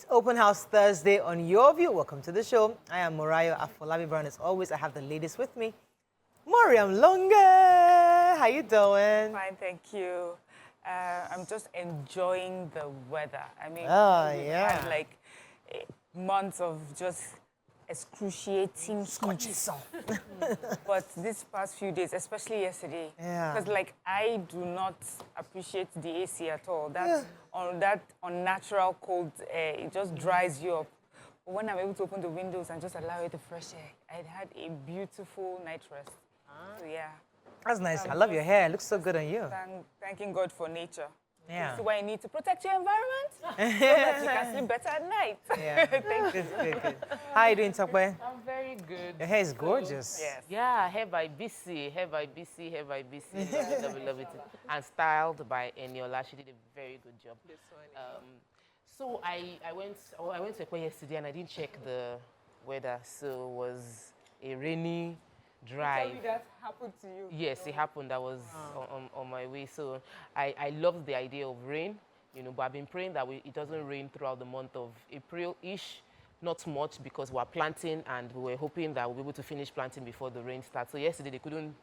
It's Open House Thursday on Your View. Welcome to the show. I am Morayo Afolabi Brown. As always, I have the ladies with me. Mariam Longe, how you doing? Fine, thank you. I'm just enjoying the weather. I mean, we've had like months of just excruciating Scorching sun. But these past few days, especially yesterday, because like I do not appreciate the AC at all. That unnatural cold air, it just dries you up. But when I'm able to open the windows and just allow it the fresh air, I had a beautiful night rest. So yeah. That's nice. I love your hair. It looks so good on you. Thanking God for nature. Yeah. This is why you need to protect your environment so that you can sleep better at night. Yeah. Thank you. Good. How are you doing, Tokwe? I'm very good. Your hair is gorgeous. Yes. Yeah, hair by BC. Love it. And styled by Eniola. She did a very good job. So I went to Ekwe yesterday and I didn't check the weather. So it was a rainy drive. Tell me that happened to you. Yes, it happened. I was on my way. So I loved the idea of rain, but I've been praying that it doesn't rain throughout the month of April-ish. Not much because we're planting and we were hoping that we'll be able to finish planting before the rain starts. So yesterday they couldn't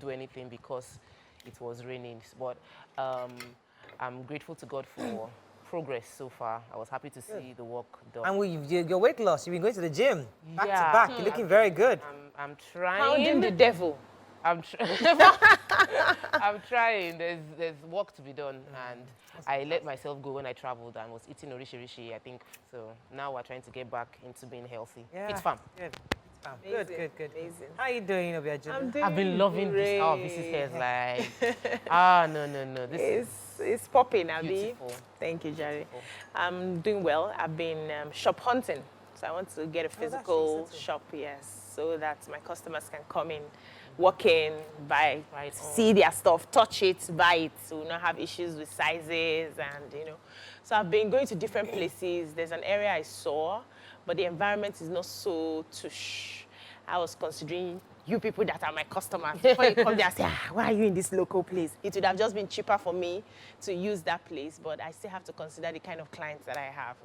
do anything because it was raining. But I'm grateful to God for progress so far. I was happy to see the work done. And your weight loss, you've been going to the gym back to back. You're looking very good. I'm trying. Pounding the devil. I'm trying. There's work to be done, and I let myself go when I traveled and was eating orishi, I think. So now we're trying to get back into being healthy. Yeah. It's fun. Good. Amazing. Good. Amazing. How are you doing, Obiajulu? I've been loving this. Our visitors like, no. This It's popping, Abby. beautiful. Thank you, Jerry. I'm doing well. I've been shop hunting, so I want to get a physical shop, yes, so that my customers can come in, walk in, buy, see their stuff, touch it, buy it. So we not have issues with sizes and So I've been going to different places. There's an area I saw, but the environment is not so tush. I was considering you people that are my customers. Before you come there and say, why are you in this local place? It would have just been cheaper for me to use that place, but I still have to consider the kind of clients that I have.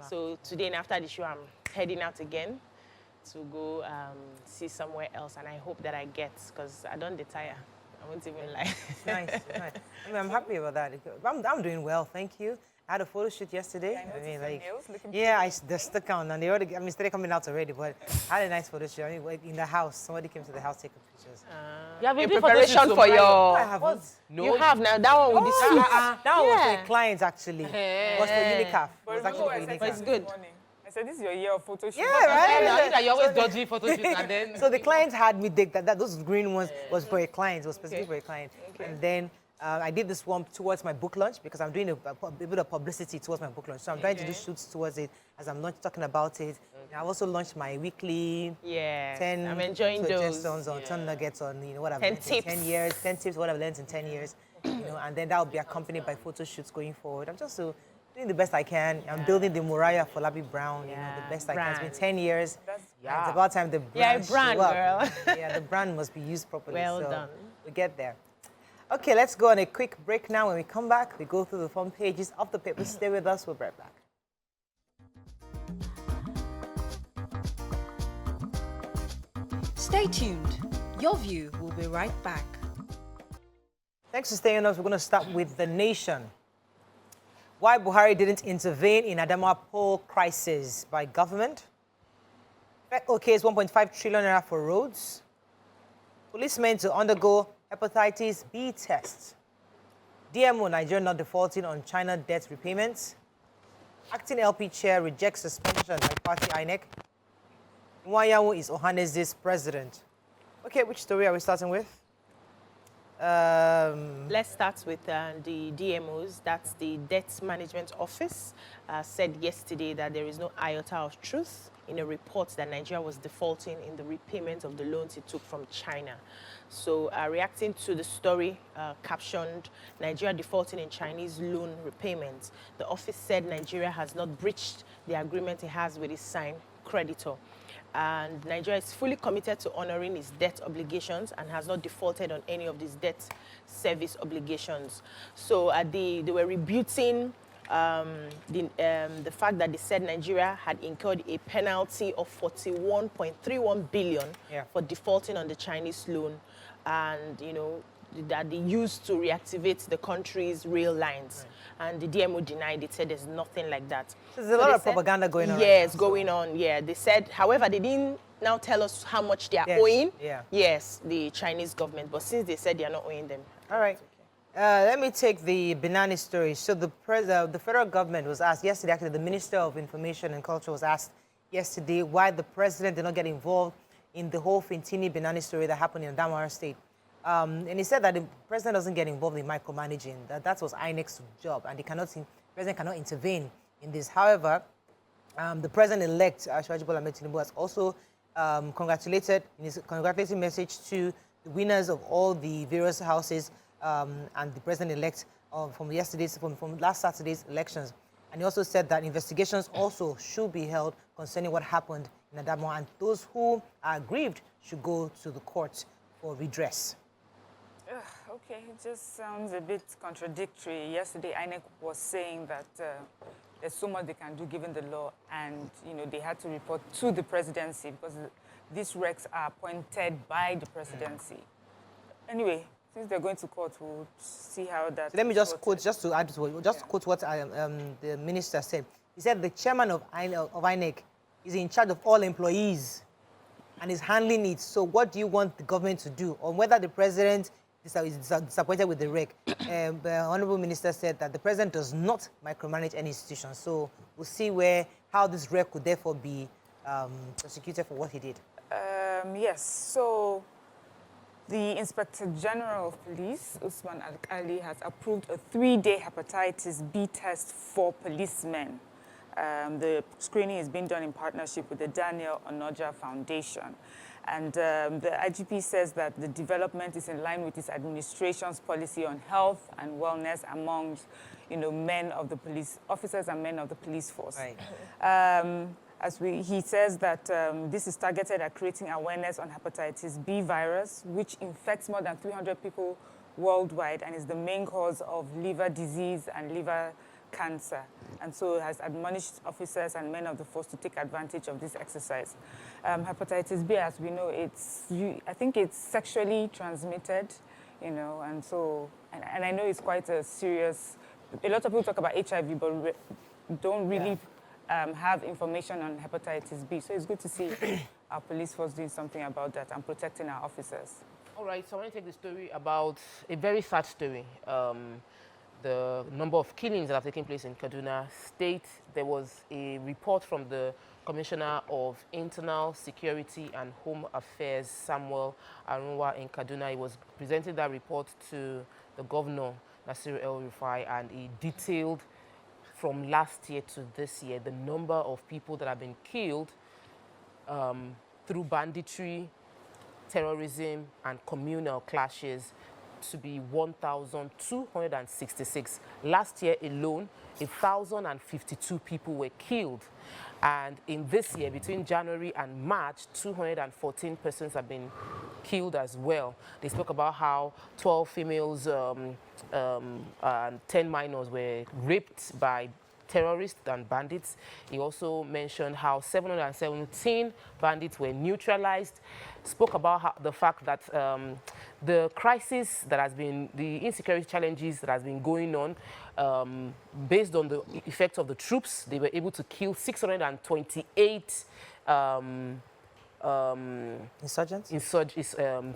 So today and after the show, I'm heading out again to go see somewhere else, and I hope that I get, because I don't tire. I won't even lie. Nice. I mean, I'm happy about that. I'm doing well, thank you. I had a photo shoot yesterday. They're stuck on, and they're coming out already, but I had a nice photo shoot. I mean, in the house, somebody came to the house taking pictures. In preparation for your... I haven't. No. You have now, that one with the suit. That one was for a client, actually. It was for Unicaf. It was actually for Unicaf. But it's good. I said, this is your year of photo shoot. Yeah, right? You're always dodgy photo shoots and then... So the clients had me dig that those green ones was for a client. It was specific for a client. Okay. And then I did this one towards my book launch because I'm doing a bit of publicity towards my book launch. So I'm trying to do shoots towards it as I'm not talking about it. And I've also launched my weekly 10 I'm enjoying those. suggestions on 10 nuggets on what I've 10 learned in tips. 10 years, 10 tips, what I've learned in 10 years. And then that will be accompanied by photo shoots going forward. I'm just doing the best I can. I'm building the Morayo Afolabi Brown, the best I can. It's been 10 years. It's about time the brand brand, show up. girl. Yeah, the brand must be used properly. Well done. We get there. Okay, let's go on a quick break now. When we come back, we go through the front pages of the paper. Stay with us. We'll be right back. Stay tuned. Your View will be right back. Thanks for staying with us. We're going to start with The Nation. Why Buhari didn't intervene in Adamawa poll crisis by government. Fed okays 1.5 trillion naira for roads. Policemen to undergo hepatitis B test. DMO Nigeria not defaulting on China debt repayments. Acting LP chair rejects suspension by party INEC. Nwayawu is Ohanese's president. Okay, which story are we starting with? Let's start with the DMOs. That's the Debt Management Office. Said yesterday that there is no iota of truth in a report that Nigeria was defaulting in the repayment of the loans it took from China. So reacting to the story captioned, Nigeria defaulting in Chinese loan repayments, the office said Nigeria has not breached the agreement it has with its signed creditor. And Nigeria is fully committed to honoring its debt obligations and has not defaulted on any of these debt service obligations. So they were rebutting the fact that they said Nigeria had incurred a penalty of 41.31 billion for defaulting on the Chinese loan, and that they used to reactivate the country's rail lines. And the DMO denied it, said there's nothing like that. So there's a lot of propaganda going on. Yes, going on, yeah. They said, however, they didn't now tell us how much they are owing. Yes, the Chinese government. But since they said they are not owing them. All right. Let me take the Benani story. So the federal government was asked yesterday, actually the Minister of Information and Culture was asked yesterday why the president did not get involved in the whole Fintini Benani story that happened in Adamawa State. And he said that the president doesn't get involved in micromanaging, that was INEC's job, and the president cannot intervene in this. However, the president-elect, Asiwaju Bola Ahmed Tinubu, has also congratulated in his congratulatory message to the winners of all the various houses and the president-elect from last Saturday's elections. And he also said that investigations also should be held concerning what happened in Adamawa, and those who are aggrieved should go to the court for redress. Okay, it just sounds a bit contradictory. Yesterday, INEC was saying that there's so much they can do given the law, and they had to report to the presidency because these recs are appointed by the presidency. Anyway, since they're going to court, we'll see how that. So let me just quote, just to add to what, quote what the minister said. He said the chairman of INEC is in charge of all employees and is handling it. So what do you want the government to do? Or whether the president is disappointed with the rec. The Honorable Minister said that the president does not micromanage any institution. So we'll see how this rec could therefore be prosecuted for what he did. Yes, so the Inspector General of Police, Usman Al-Ali, has approved a 3-day hepatitis B test for policemen. The screening is being done in partnership with the Daniel Onoja Foundation. And the IGP says that the development is in line with his administration's policy on health and wellness among, men of the police, officers and men of the police force. Right. He says that this is targeted at creating awareness on hepatitis B virus, which infects more than 300 people worldwide and is the main cause of liver disease and liver cancer. And so it has admonished officers and men of the force to take advantage of this exercise. Hepatitis B, as we know, I think it's sexually transmitted, and so, and I know it's quite a serious, a lot of people talk about HIV, but don't really have information on hepatitis B. So it's good to see our police force doing something about that and protecting our officers. All right, so I want to take the story about a very sad story. The number of killings that have taken place in Kaduna State. There was a report from the Commissioner of Internal Security and Home Affairs, Samuel Arunwa, in Kaduna. He was presenting that report to the Governor, Nasir El-Rufai, and he detailed from last year to this year the number of people that have been killed through banditry, terrorism, and communal clashes to be 1,266. Last year alone, 1,052 people were killed. And in this year, between January and March, 214 persons have been killed as well. They spoke about how 12 females and 10 minors were raped by terrorists and bandits. He also mentioned how 717 bandits were neutralized, spoke about the fact that the crisis that has been, the insecurity challenges that has been going on, based on the effects of the troops, they were able to kill 628 insurgents?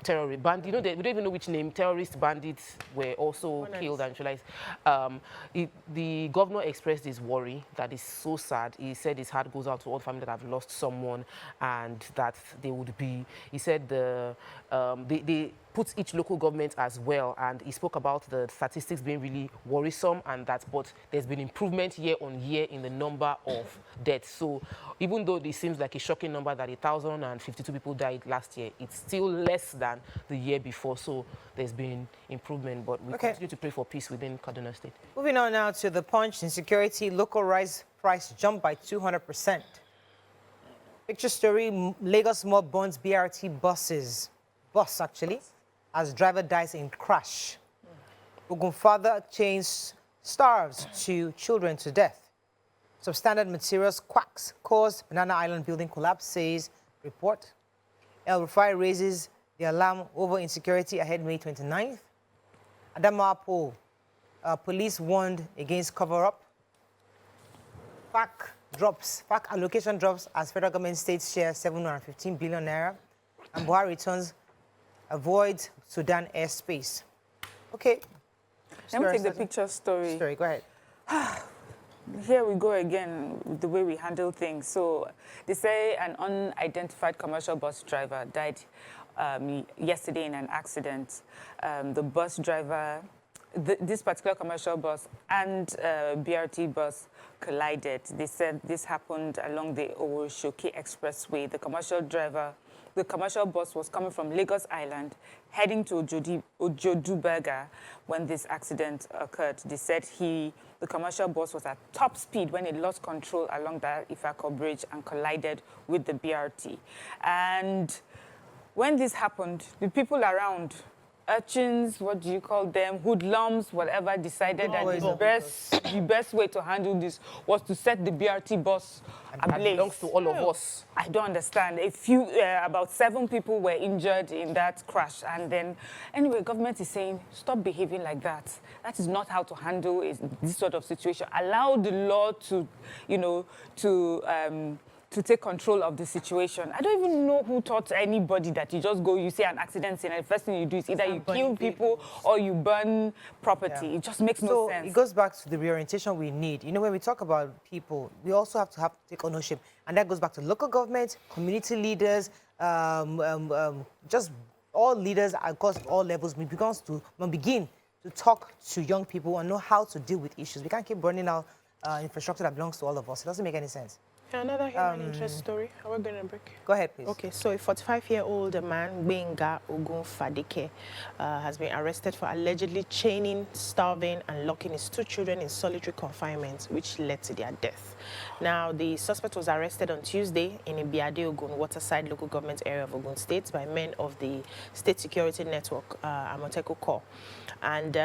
Terrorist bandits. We don't even know which name. Terrorist bandits were also killed and neutralized. The governor expressed his worry that is so sad. He said his heart goes out to all families that have lost someone, and that they would be, he said they put each local government as well, and he spoke about the statistics being really worrisome, and that, but there's been improvement year on year in the number of deaths. So even though it seems like a shocking number that 1,052 people died last year, it's still less than the year before. So there's been improvement, but we continue to pray for peace within Kaduna State. Moving on now to the Punch. Insecurity, local rice price jumped by 200%. Picture story, Lagos mob burns BRT bus actually, as driver dies in crash. Ogunfather chains Starves 2 children to death. Substandard materials quacks caused Banana Island building collapse, says report. El Rufai raises the alarm over insecurity ahead May 29th. Adamawa Poll, police warned against cover-up. FAC allocation drops as federal government states share 715 billion naira. And Buhari returns, avoids Sudan airspace. Okay. Let me take the picture story. Go ahead. Here we go again with the way we handle things. So they say an unidentified commercial bus driver died yesterday in an accident. The bus driver, this particular commercial bus and BRT bus collided. They said this happened along the Owoshoki Expressway. The commercial bus was coming from Lagos Island, heading to Ojoduberga when this accident occurred. They said the commercial bus was at top speed when it lost control along the Ifako Bridge and collided with the BRT. And when this happened, the people around, urchins, what do you call them, hoodlums, whatever, decided that the best way to handle this was to set the BRT bus ablaze. That belongs to all of us. I don't understand. About 7 people were injured in that crash. And then, anyway, government is saying, stop behaving like that. That is not how to handle this sort of situation. Allow the law to, to take control of the situation. I don't even know who taught anybody that you just go, you see an accident scene, and the first thing you do is either you kill people or you burn property. Yeah. It just makes no sense. So it goes back to the reorientation we need. When we talk about people, we also have to take ownership. And that goes back to local government, community leaders, just all leaders across all levels. We begin to talk to young people and know how to deal with issues. We can't keep burning out infrastructure that belongs to all of us. It doesn't make any sense. Another human interest story. Are we going to break? Go ahead, please. Okay, so a 45-year-old man, Benga Ogun Fadike, has been arrested for allegedly chaining, starving, and locking his 2 children in solitary confinement, which led to their death. Now, the suspect was arrested on Tuesday in Ibiade Ogun, Waterside local government area of Ogun State by men of the State Security Network, Amoteco Corps. And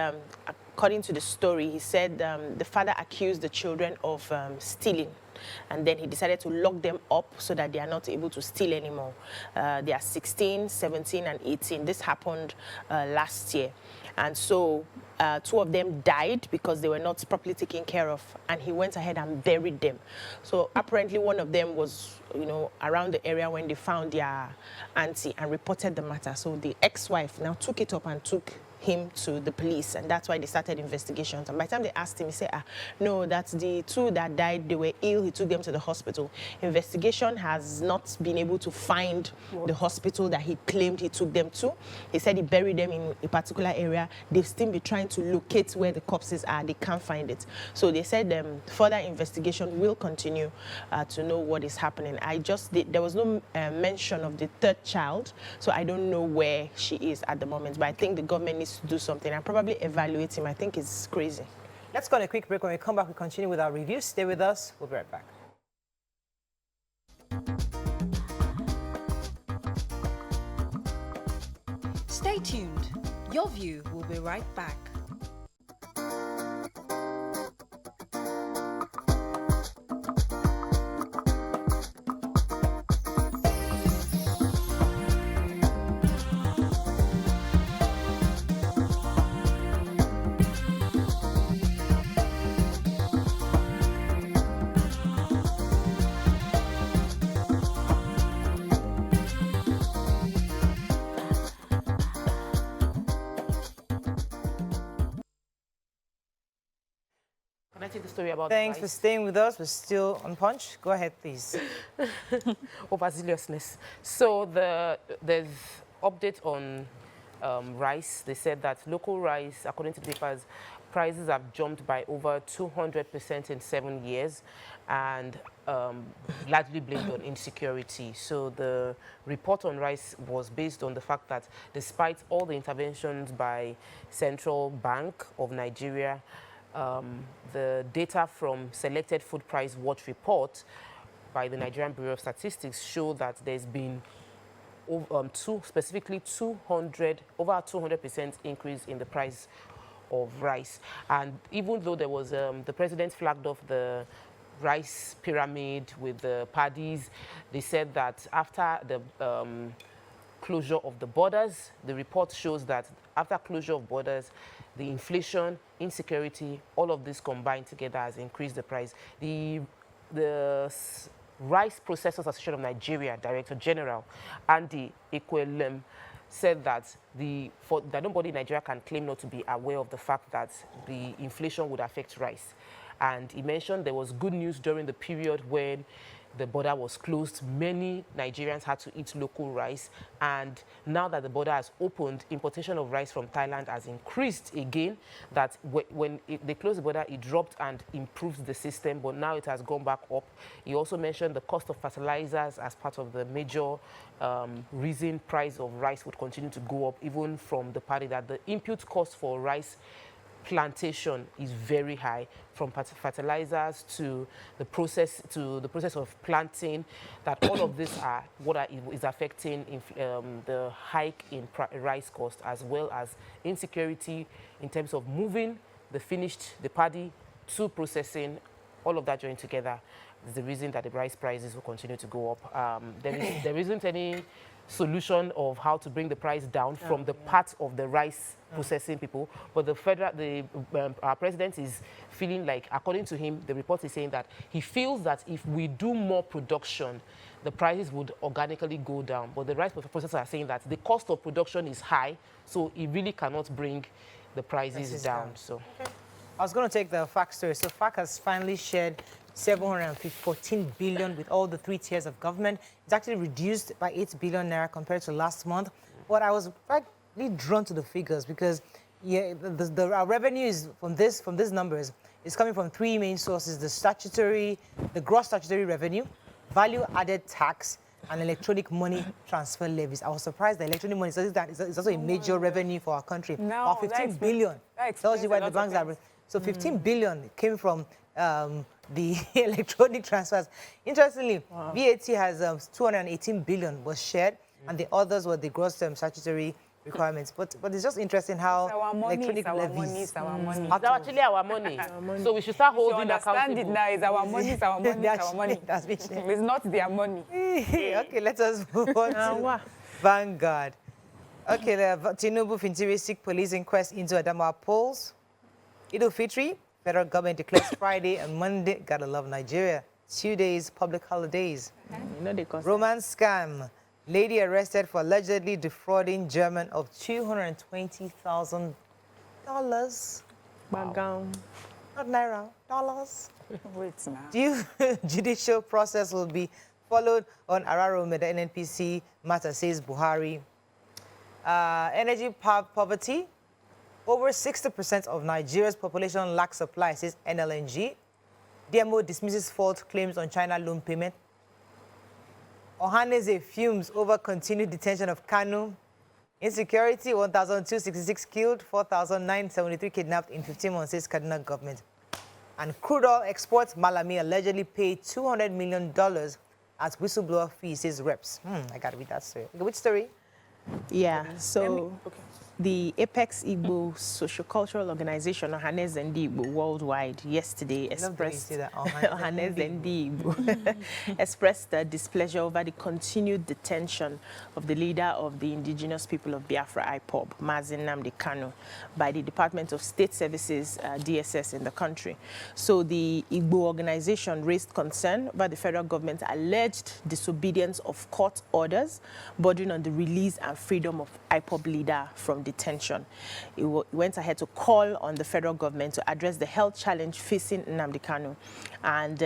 according to the story, he said the father accused the children of stealing. And then he decided to lock them up so that they are not able to steal anymore. They are 16, 17, and 18. This happened last year. And so 2 of them died because they were not properly taken care of. And he went ahead and buried them. So apparently one of them was, around the area when they found their auntie and reported the matter. So the ex-wife now took it up and took him to the police, and that's why they started investigations. And by the time they asked him, he said, no, that's the 2 that died. They were ill. He took them to the hospital. Investigation has not been able to find the hospital that he claimed he took them to. He said he buried them in a particular area. They've still been trying to locate where the corpses are. They can't find it. So they said further investigation will continue to know what is happening. There was no mention of the 3rd child, so I don't know where she is at the moment. But I think the government needs to do something and probably evaluate him. I think it's crazy. Let's go on a quick break. When we come back, we continue with our review. Stay with us. We'll be right back. Stay tuned. Your View will be right back. Can I take the story about Thanks for staying with us. We're still on Punch. Go ahead, please. Overzealousness. So there's update on rice. They said that local rice, according to the papers, prices have jumped by over 200% in 7 years, and largely blamed on insecurity. So the report on rice was based on the fact that despite all the interventions by Central Bank of Nigeria, the data from selected food price watch report by the Nigerian Bureau of Statistics show that there's been specifically over 200% increase in the price of rice. And even though there was, the president flagged off the rice pyramid with the paddies, they said that after the closure of the borders, the report shows that after closure of borders, the inflation, insecurity, all of this combined together has increased the price. The Rice Processors Association of Nigeria Director General Andy Ekwelem said that that nobody in Nigeria can claim not to be aware of the fact that the inflation would affect rice. And he mentioned there was good news during the period when the border was closed. Many Nigerians had to eat local rice. And now that the border has opened, importation of rice from Thailand has increased again. That when they closed the border, it dropped and improved the system, but now it has gone back up. He also mentioned the cost of fertilizers as part of the major reason price of rice would continue to go up, even from the party that the input cost for rice plantation is very high, from fertilizers to the process of planting, that all of this are is affecting the hike in rice cost, as well as insecurity in terms of moving the paddy to processing. All of that joined together is the reason that the rice prices will continue to go up. There isn't any solution of how to bring the price down from the part of the rice processing people, but our president is feeling like, according to him, the report is saying that he feels that if we do more production, the prices would organically go down. But the rice processors are saying that the cost of production is high, so it really cannot bring the prices down. So, okay. I was going to take the FAC story. So FAC has finally shared 714 billion with all the 3 tiers of government. It's actually reduced by 8 billion naira compared to last month. But I was really drawn to the figures because our revenue is from these numbers is coming from 3 main sources: the gross statutory revenue, value-added tax, and electronic money transfer levies. I was surprised that electronic money is also a major revenue for our country. No, 15 billion. Tells you why the banks are. So 15 billion came from the electronic transfers. Interestingly, VAT has 218 billion was shared, and the others were the gross statutory requirements. But it's just interesting how electronic levies. Our money. It's actually our money. So we should start holding accountable. It now. It's our money. It's our money. It's our money. It's not their money. Okay, let us move on to Vanguard. Okay, Tinubu futuristic police inquest into Adamawa polls. Eid al-Fitr, federal government declares Friday and Monday. Gotta love Nigeria. 2 days public holidays. Romance scam. Lady arrested for allegedly defrauding German of $220,000. Wow. Not naira, dollars. Wait now. Due judicial process will be followed on Araro Meda NNPC matter, says Buhari. Energy poverty. Over 60% of Nigeria's population lacks supply, says NLNG. DMO dismisses false claims on China loan payment. Ohaneze fumes over continued detention of Kanu. Insecurity, 1,266 killed, 4,973 kidnapped in 15 months, says Kaduna government. And crude oil exports, Malami allegedly paid $200 million as whistleblower fee, says reps. I got to read that story. Which story? Yeah, so the Apex Igbo Sociocultural Organization, Ohaneze Ndi Igbo Worldwide, yesterday expressed expressed displeasure over the continued detention of the leader of the indigenous people of Biafra, IPOB, Mazi Nnamdi Kanu, by the Department of State Services, DSS, in the country. So the Igbo organization raised concern about the federal government's alleged disobedience of court orders bordering on the release and freedom of IPOB leader from detention. It went ahead to call on the federal government to address the health challenge facing Nnamdi Kanu, and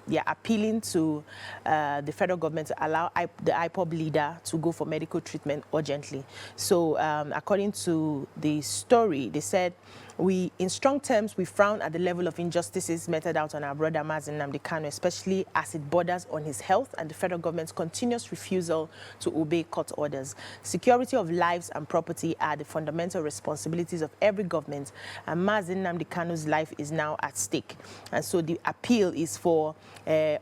they are appealing to the federal government to allow the IPOB leader to go for medical treatment urgently. So according to the story, they said, in strong terms, we frown at the level of injustices meted out on our brother Mazi Nnamdi Kanu, especially as it borders on his health and the federal government's continuous refusal to obey court orders. Security of lives and property are the fundamental responsibilities of every government, and Mazi Nnamdi Kanu's life is now at stake. And so the appeal is for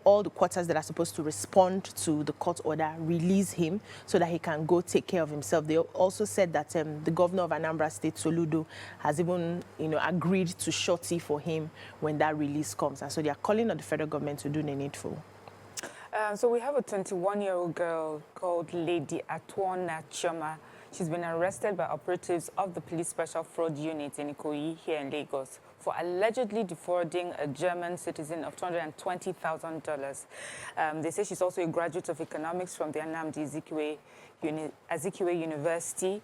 all the quarters that are supposed to respond to the court order, release him so that he can go take care of himself. They also said that the governor of Anambra State, Soludo, has even agreed to shorty for him when that release comes. And so they are calling on the federal government to do the needful. So we have a 21-year-old girl called Lady Atwona Chioma. She's been arrested by operatives of the Police Special Fraud Unit in Ikoyi here in Lagos for allegedly defrauding a German citizen of $220,000. They say she's also a graduate of economics from the Nnamdi Azikiwe University.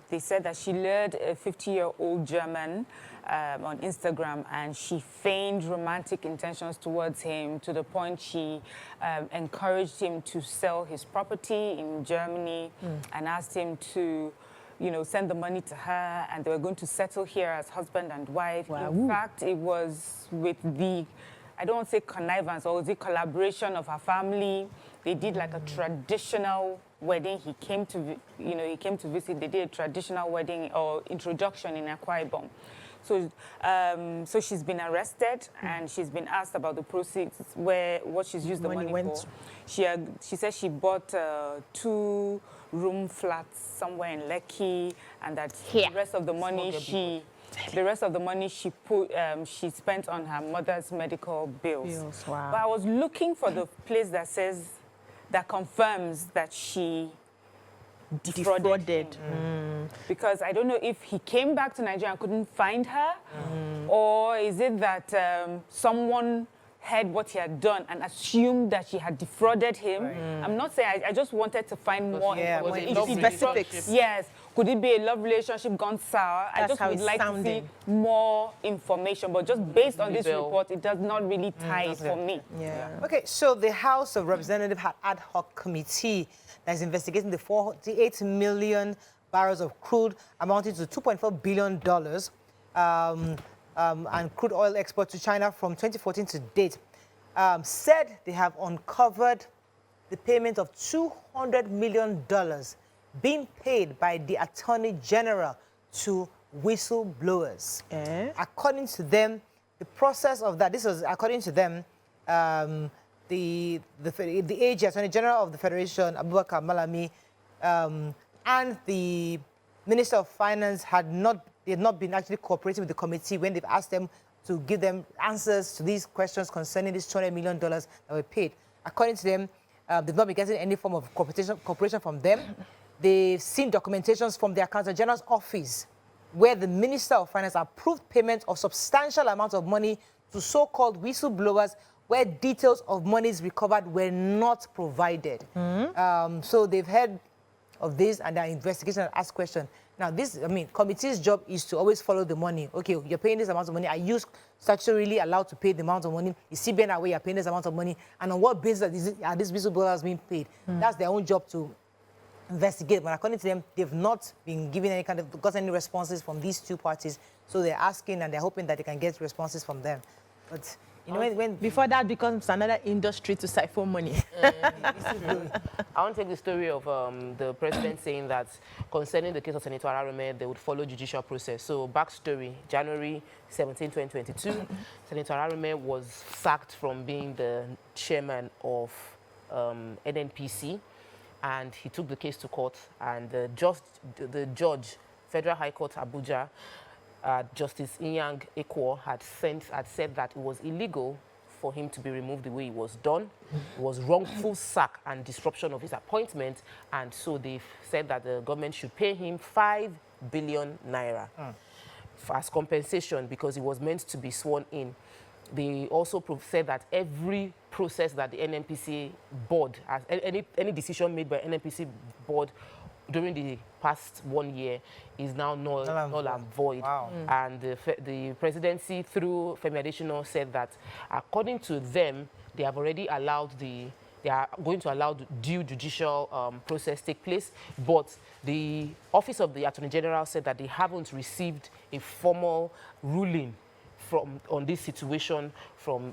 They said that she lured a 50-year-old German on Instagram, and she feigned romantic intentions towards him to the point she encouraged him to sell his property in Germany and asked him to, send the money to her, and they were going to settle here as husband and wife. Wow. In fact, it was with the, I don't want to say connivance, or the collaboration of her family. They did like a traditional wedding. He came to visit. They did a traditional wedding or introduction in Akwa Ibom. So she's been arrested and she's been asked about the proceeds, what she's used the money for. She said she bought 2-room flats somewhere in Lekki, and that the rest of the money she spent on her mother's medical bills. Wow. But I was looking for the place that confirms that she defrauded. Because I don't know if he came back to Nigeria and couldn't find her, or is it that someone heard what he had done and assumed that she had defrauded him. I'm not saying, I just wanted to find more specifics. Yes. Could it be a love relationship gone sour? I just would like to see more information, but just based on this report, it does not really tie it for me. Okay, so the House of Representatives had ad hoc committee that is investigating the 48 million barrels of crude amounting to $2.4 billion and crude oil export to China from 2014 to date, said they have uncovered the payment of $200 million being paid by the Attorney General to whistleblowers. According to them, the process of that, this was according to them, the AG, Attorney General of the Federation, Abubakar Malami, and the Minister of Finance had not been actually cooperating with the committee when they've asked them to give them answers to these questions concerning this $200 million that were paid. According to them, they've not been getting any form of cooperation from them. They've seen documentations from the Accountant General's office where the Minister of Finance approved payment of substantial amounts of money to so-called whistleblowers where details of monies recovered were not provided. So they've heard of this and their investigation and asked questions. Now, committee's job is to always follow the money. Okay, you're paying this amount of money. Are you statutorily allowed to pay the amount of money? Is CBN aware you're paying this amount of money? And on what basis are these whistleblowers being paid? That's their own job to investigate. But according to them, they've not been given got any responses from these two parties. So they're asking and they're hoping that they can get responses from them. But when before that becomes another industry to siphon money. I want to take the story of the president saying that concerning the case of Senator Ararume, they would follow judicial process. So backstory, January 17, 2022, Senator Ararume was sacked from being the chairman of NNPC, and he took the case to court, and the judge, Federal High Court, Abuja, Justice Inyang Ekwo had said that it was illegal for him to be removed the way it was done. It was wrongful sack and disruption of his appointment, and so they said that the government should pay him 5 billion naira as compensation because he was meant to be sworn in. They also said that every process that the NNPC board, any decision made by NNPC board during the past 1 year is now null and void. Wow. And the presidency, through Femi Adesina, said that according to them, they have already allowed they are going to allow the due judicial process take place, but the Office of the Attorney General said that they haven't received a formal ruling on this situation from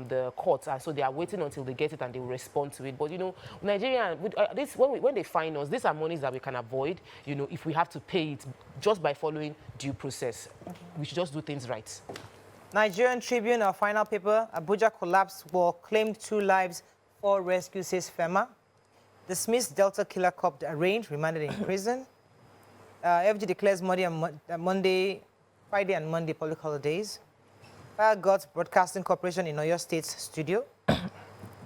the courts, and so they are waiting until they get it and they will respond to it. But Nigeria, when they find us, these are monies that we can avoid. If we have to pay it just by following due process, we should just do things right. Nigerian Tribune, our final paper: Abuja collapse war claimed 2 lives, 4 rescue, says FEMA. Dismissed Delta killer cop arraigned, remanded in prison. FG declares Monday Friday and Monday, public holidays. Fire Gods Broadcasting Corporation in Oyo State's studio.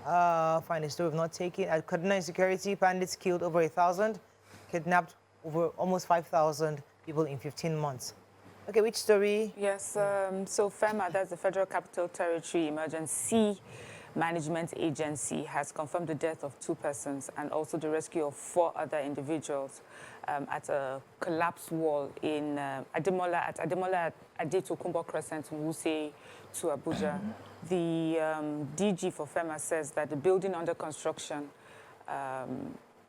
Find a story of not taking. At Kaduna Insecurity, bandits killed over 1,000, kidnapped over almost 5,000 people in 15 months. Okay, which story? Yes, so FEMA, that's the Federal Capital Territory Emergency Management Agency, has confirmed the death of 2 persons and also the rescue of 4 other individuals at a collapsed wall in Ademola at Adetokunbo Crescent, Wuse to Abuja. The DG for FEMA says that the building under construction,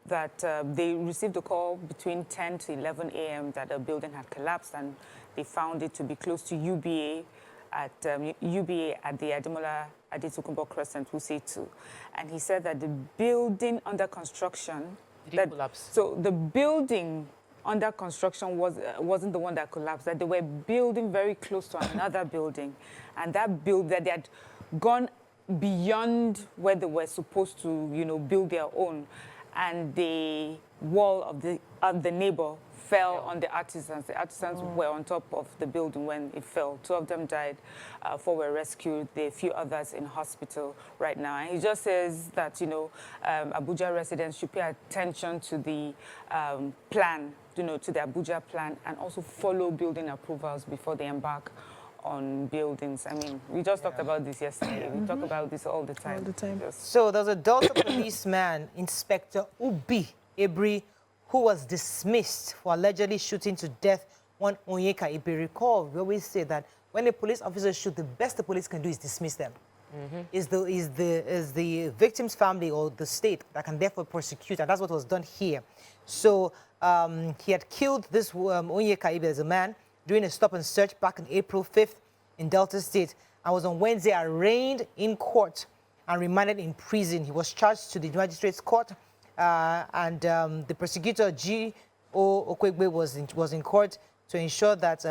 they received a call between 10 to 11 a.m. that a building had collapsed, and they found it to be close to UBA at the Ademola Adetokunbo Crescent, Wuse 2. And he said that the building under construction... So the building under construction wasn't the one that collapsed, that they were building very close to another building. And that they had gone beyond where they were supposed to, you know, build their own. And the wall of the neighbor fell on the artisans. The artisans were on top of the building when it fell. 2 of them died, 4 were rescued. There are a few others in hospital right now. And he just says that, you know, Abuja residents should pay attention to the plan, you know, to the Abuja plan, and also follow building approvals before they embark on buildings. I mean, we just talked about this yesterday. We talk about this all the time. All the time. So there's a Delta policeman, Inspector Ubi Ebri, who was dismissed for allegedly shooting to death one Onyeka. If you recall, we always say that when a police officer shoots, the best the police can do is dismiss them. Is the victim's family or the state that can therefore prosecute, and that's what was done here. So he had killed this Onyeka Ibe as a man during a stop and search back on April 5th in Delta State, and was on Wednesday arraigned in court and remanded in prison. He was charged to the magistrate's court. The prosecutor, G.O. Okwegbe, was in court to ensure that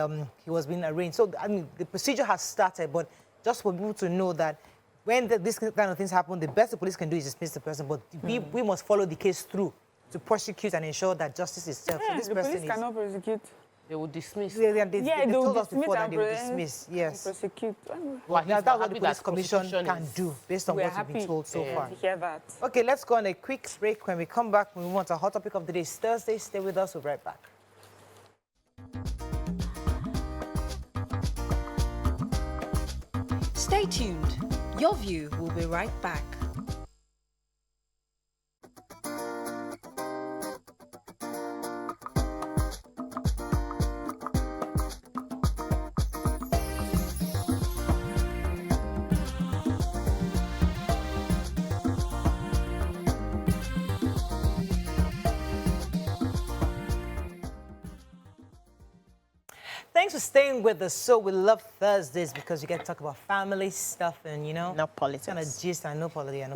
he was being arraigned. So, I mean, the procedure has started, but just for people to know that when this kind of things happen, the best the police can do is dismiss the person, but we must follow the case through to prosecute and ensure that justice is served. Yeah, so this the person police cannot prosecute. They will dismiss. They they told will us before that dismiss they will dismiss. Yes. Prosecute. Well, Now, that's what the happy police that commission prosecution can is- do based on We're what we've been happy told so far. to hear that. Okay, let's go on a quick break. When we come back, we want a hot topic of the day. It's Thursday. Stay with us. We'll be right back. Stay tuned. Your View will be right back. Thanks for staying with us. So we love Thursdays because you get to talk about family stuff and, you know, Not politics. kind of gist. I know politics.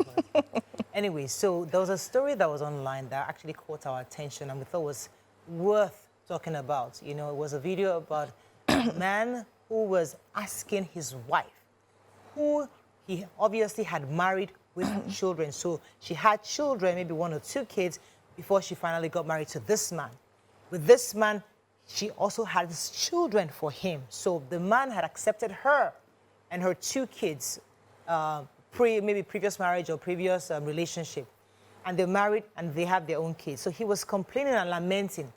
Anyway, so there was a story that was online that actually caught our attention and we thought was worth talking about. You know, it was a video about a man who was asking his wife, who he obviously had married with children. So she had children, maybe 1 or 2 kids, before she finally got married to this man. With this man, she also had children for him. So the man had accepted her and her 2 kids, maybe previous marriage or previous relationship. And they're married and they have their own kids. So he was complaining and lamenting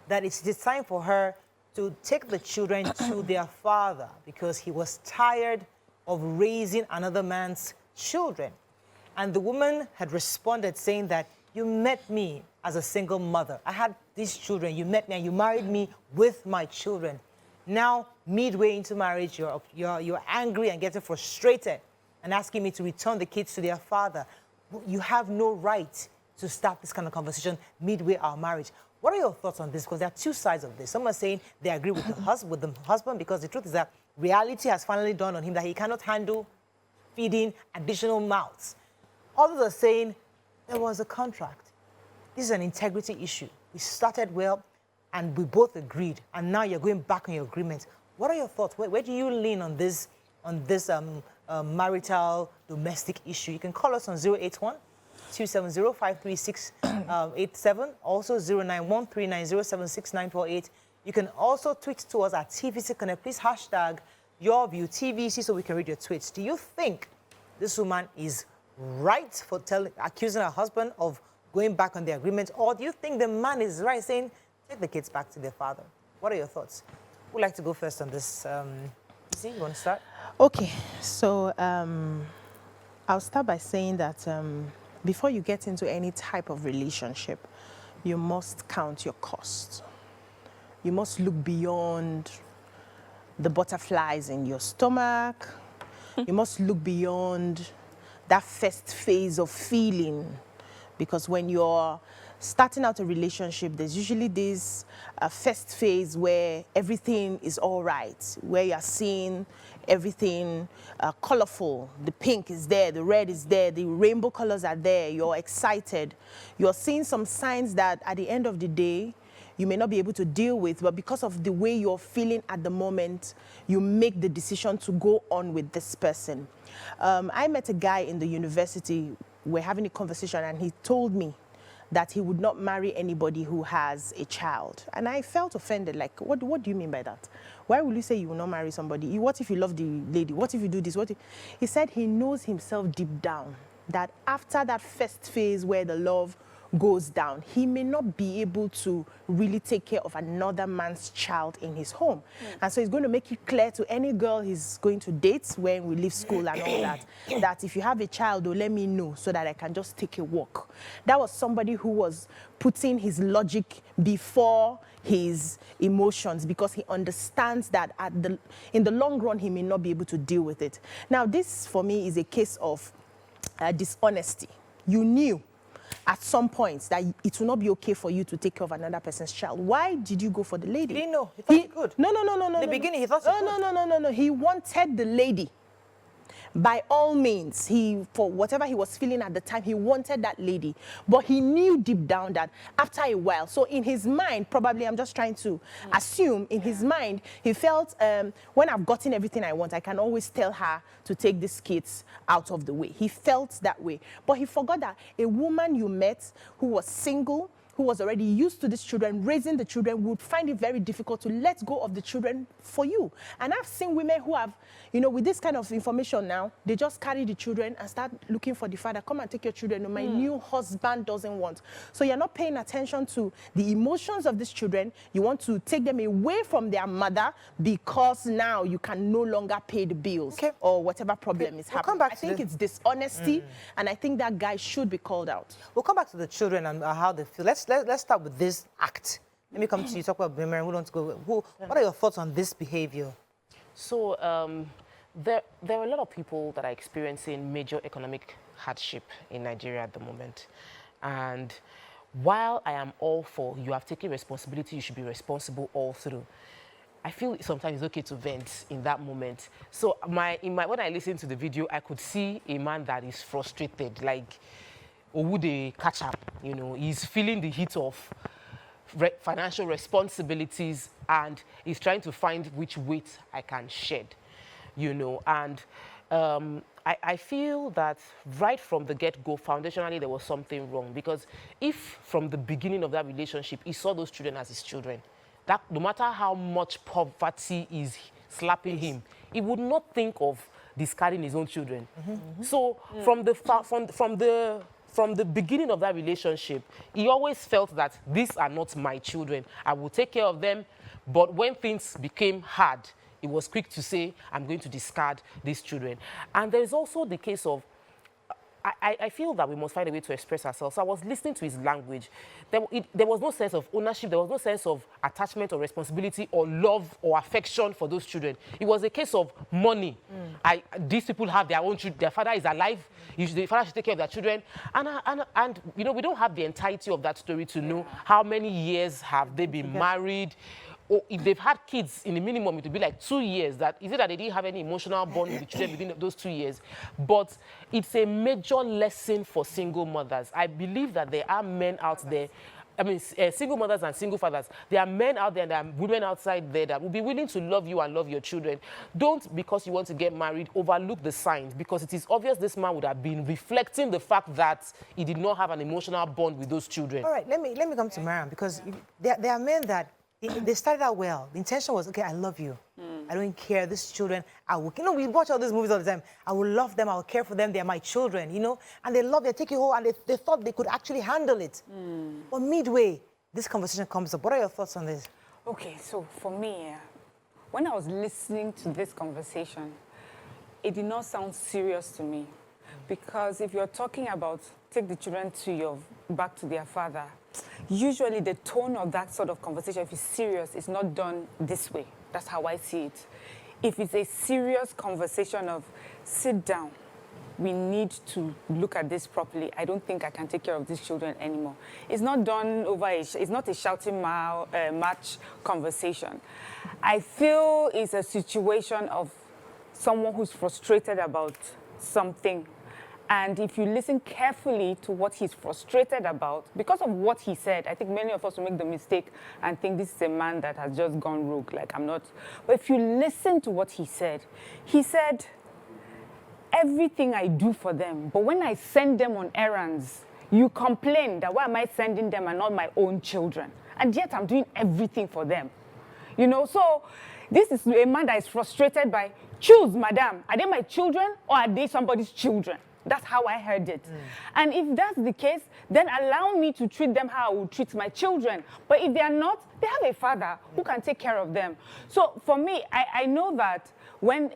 that it's time for her to take the children to their father because he was tired of raising another man's children. And the woman had responded saying that, you met me as a single mother. I had these children. You met me and you married me with my children. Now, midway into marriage, you're angry and getting frustrated and asking me to return the kids to their father. You have no right to start this kind of conversation midway our marriage. What are your thoughts on this? Because there are 2 sides of this. Some are saying they agree with the husband because the truth is that reality has finally dawned on him that he cannot handle feeding additional mouths. Others are saying there was a contract. This is an integrity issue. We started well, and we both agreed, and now you're going back on your agreement. What are your thoughts? Where do you lean on this marital domestic issue? You can call us on 081-270-53687, also 091-390-76948. You can also tweet to us at TVC Connect. Please hashtag your view TVC so we can read your tweets. Do you think this woman is right for accusing her husband of going back on the agreement, or do you think the man is right saying, take the kids back to their father? What are your thoughts? Who would like to go first on this? You want to start? Okay, so I'll start by saying that before you get into any type of relationship, you must count your costs. You must look beyond the butterflies in your stomach. You must look beyond that first phase of feeling, because when you're starting out a relationship, there's usually this first phase where everything is all right, where you're seeing everything colorful. The pink is there, the red is there, the rainbow colors are there, you're excited. You're seeing some signs that at the end of the day, you may not be able to deal with, but because of the way you're feeling at the moment, you make the decision to go on with this person. I met a guy in the university, we're having a conversation, and he told me that he would not marry anybody who has a child. And I felt offended, like, what do you mean by that? Why will you say you will not marry somebody? What if you love the lady? What if you do this? He said he knows himself deep down that after that first phase where the love goes down, he may not be able to really take care of another man's child in his home. And so he's going to make it clear to any girl he's going to date when we leave school and all that, that if you have a child, let me know so that I can just take a walk. That was somebody who was putting his logic before his emotions, because he understands that in the long run, he may not be able to deal with it. Now, this for me is a case of dishonesty. You knew at some points that it will not be okay for you to take care of another person's child. Why did you go for the lady? He didn't know. He thought he could. No. In the beginning, he thought he could. No. He wanted the lady. By all means, for whatever he was feeling at the time, he wanted that lady. But he knew deep down that after a while, so in his mind, probably I'm just trying to assume, in his mind, he felt, when I've gotten everything I want, I can always tell her to take these kids out of the way. He felt that way. But he forgot that a woman you met who was single, who was already used to these children, raising the children, would find it very difficult to let go of the children for you. And I've seen women who have, with this kind of information now, they just carry the children and start looking for the father. Come and take your children. No, my new husband doesn't want. So you're not paying attention to the emotions of these children. You want to take them away from their mother because now you can no longer pay the bills or whatever problem is happening. I think it's dishonesty, and I think that guy should be called out. We'll come back to the children and how they feel. Let's start with this act. Let me come to you. Talk about Mary. Who wants to go? What are your thoughts on this behavior? So there are a lot of people that are experiencing major economic hardship in Nigeria at the moment. And while I am all for you have taken responsibility, you should be responsible all through, I feel sometimes it's okay to vent in that moment. So when I listened to the video, I could see a man that is frustrated, like, or would they catch up? He's feeling the heat of financial responsibilities, and he's trying to find which weight I can shed, And I feel that right from the get-go, foundationally, there was something wrong. Because if from the beginning of that relationship, he saw those children as his children, that no matter how much poverty is slapping him, he would not think of discarding his own children. So from the beginning of that relationship, he always felt that these are not my children. I will take care of them. But when things became hard, he was quick to say, I'm going to discard these children. And there is also the case of, I feel that we must find a way to express ourselves. So I was listening to his language. There was no sense of ownership. There was no sense of attachment or responsibility or love or affection for those children. It was a case of money. These people have their own children. Their father is alive. The father should take care of their children. And we don't have the entirety of that story to know how many years have they been married. Or if they've had kids, in the minimum, it would be like 2 years. Is it that they didn't have any emotional bond with the children within those 2 years? But it's a major lesson for single mothers. I believe that there are men out there, single mothers and single fathers. There are men out there and there are women outside there that will be willing to love you and love your children. Don't, because you want to get married, overlook the signs, because it is obvious this man would have been reflecting the fact that he did not have an emotional bond with those children. All right, let me come to Mariam, because there are men that they started out well. The intention was, okay, I love you. I don't care. These children, we watch all these movies all the time. I will love them. I will care for them. They're my children, And they love, they take you home, and they thought they could actually handle it. But midway, this conversation comes up. What are your thoughts on this? Okay, so for me, when I was listening to this conversation, it did not sound serious to me. Because if you're talking about take the children back to their father, usually the tone of that sort of conversation, if it's serious, is not done this way. That's how I see it. If it's a serious conversation of sit down, we need to look at this properly. I don't think I can take care of these children anymore. It's not done over it's not a shouting match conversation. I feel it's a situation of someone who's frustrated about something. And if you listen carefully to what he's frustrated about, because of what he said, I think many of us will make the mistake and think this is a man that has just gone rogue, like I'm not. But if you listen to what he said, everything I do for them, but when I send them on errands, you complain that why am I sending them and not my own children? And yet I'm doing everything for them. So this is a man that is frustrated by, choose, madam, are they my children or are they somebody's children? That's how I heard it. And if that's the case, then allow me to treat them how I would treat my children. But if they are not, they have a father who can take care of them. So for me, I know that when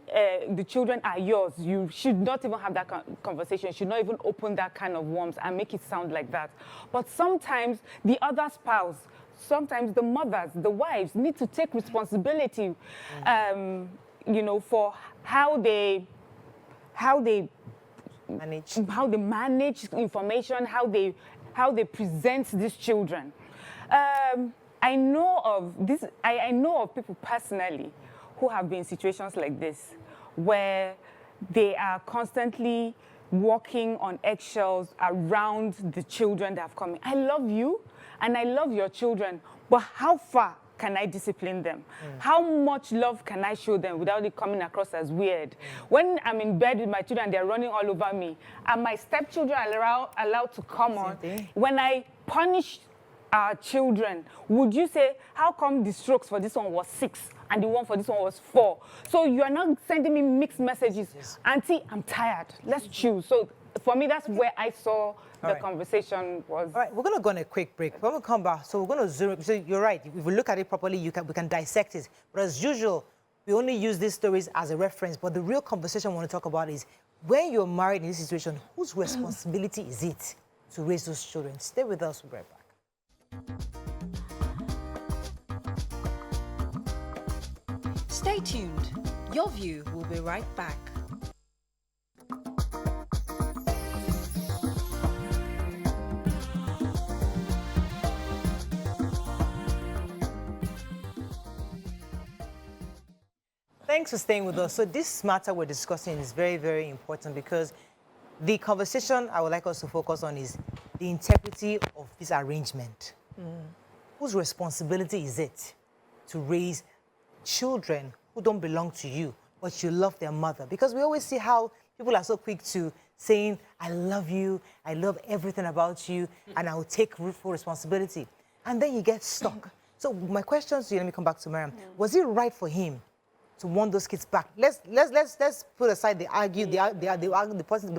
the children are yours, you should not even have that conversation. You should not even open that kind of warmth and make it sound like that. But sometimes the other spouse, sometimes the mothers, the wives need to take responsibility, for how they manage information, how they present these children. I know of people personally who have been in situations like this, where they are constantly walking on eggshells around the children that have come in. I love you and I love your children, but how far can I discipline them? How much love can I show them without it coming across as weird? When I'm in bed with my children and they're running all over me, are my stepchildren allowed to come on? When I punish our children, would you say, how come the strokes for this one was 6 and the one for this one was 4? So you are not sending me mixed messages. Yes. Auntie, I'm tired. Let's choose. So for me, that's where I saw the conversation was. All right, we're going to go on a quick break. When we come back, so we're going to zoom. So you're right. If we look at it properly, we can dissect it. But as usual, we only use these stories as a reference. But the real conversation I want to talk about is when you're married in this situation, whose responsibility is it to raise those children? Stay with us. We'll be right back. Stay tuned. Your View will be right back. Thanks for staying with us. So this matter we're discussing is very, very important because the conversation I would like us to focus on is the integrity of this arrangement. Whose responsibility is it to raise children who don't belong to you, but you love their mother? Because we always see how people are so quick to saying, I love you, I love everything about you, and I will take full responsibility. And then you get stuck. So my question to you, let me come back to Mariam. Was it right for him to want those kids back? Let's put aside the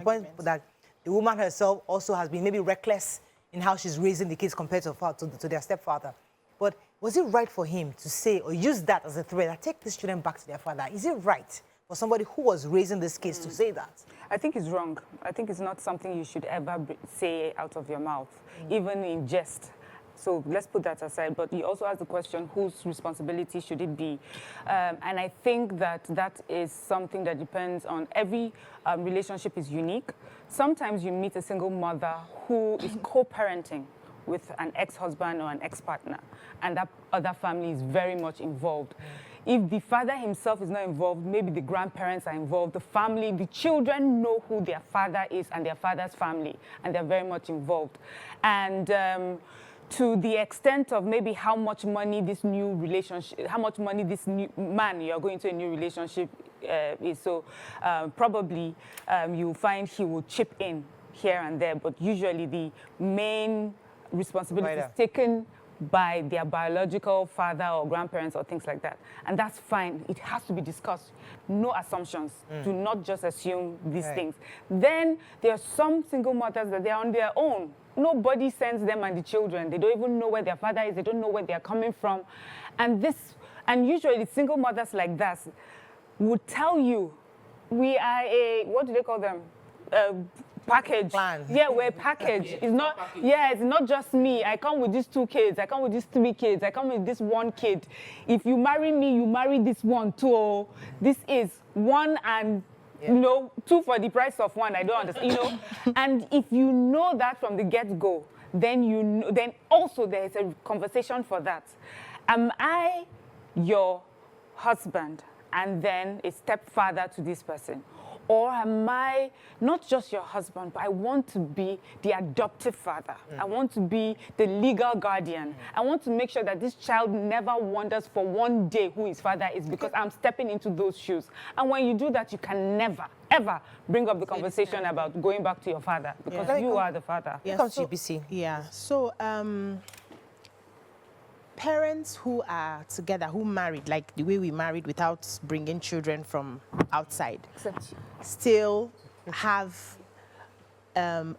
point that the woman herself also has been maybe reckless in how she's raising the kids compared to their stepfather. But was it right for him to say or use that as a threat, that take these children back to their father? Is it right for somebody who was raising these kids to say that? I think it's wrong. I think it's not something you should ever say out of your mouth, even in jest. So let's put that aside. But you also asked the question, whose responsibility should it be? And I think that is something that depends on every relationship is unique. Sometimes you meet a single mother who is co-parenting with an ex-husband or an ex-partner, and that other family is very much involved. If the father himself is not involved, maybe the grandparents are involved, the family, the children know who their father is and their father's family, and they're very much involved. And to the extent of maybe how much money this new relationship, how much money this new man you're going to a new relationship is, so probably you'll find he will chip in here and there, but usually the main responsibility is taken by their biological father or grandparents or things like that. And that's fine. It has to be discussed. No assumptions. Do not just assume these things. Then there are some single mothers that they're on their own. Nobody sends them and the children. They don't even know where their father is. They don't know where they're coming from. And usually single mothers like that would tell you, we are what do they call them? Package. Plan. Yeah, we're a package. It's not. Yeah, it's not just me. I come with these 2 kids. I come with these 3 kids. I come with this 1 kid. If you marry me, you marry this one too. This is 1 and 2 for the price of 1. I don't understand. And if you know that from the get-go, then then also there is a conversation for that. Am I your husband and then a stepfather to this person? Or am I not just your husband, but I want to be the adoptive father. I want to be the legal guardian. I want to make sure that this child never wonders for one day who his father is because I'm stepping into those shoes. And when you do that, you can never, ever bring up the conversation about going back to your father because you are the father. Yeah, comes to UBC. Yeah. So, parents who are together, who married, like the way we married without bringing children from outside, still have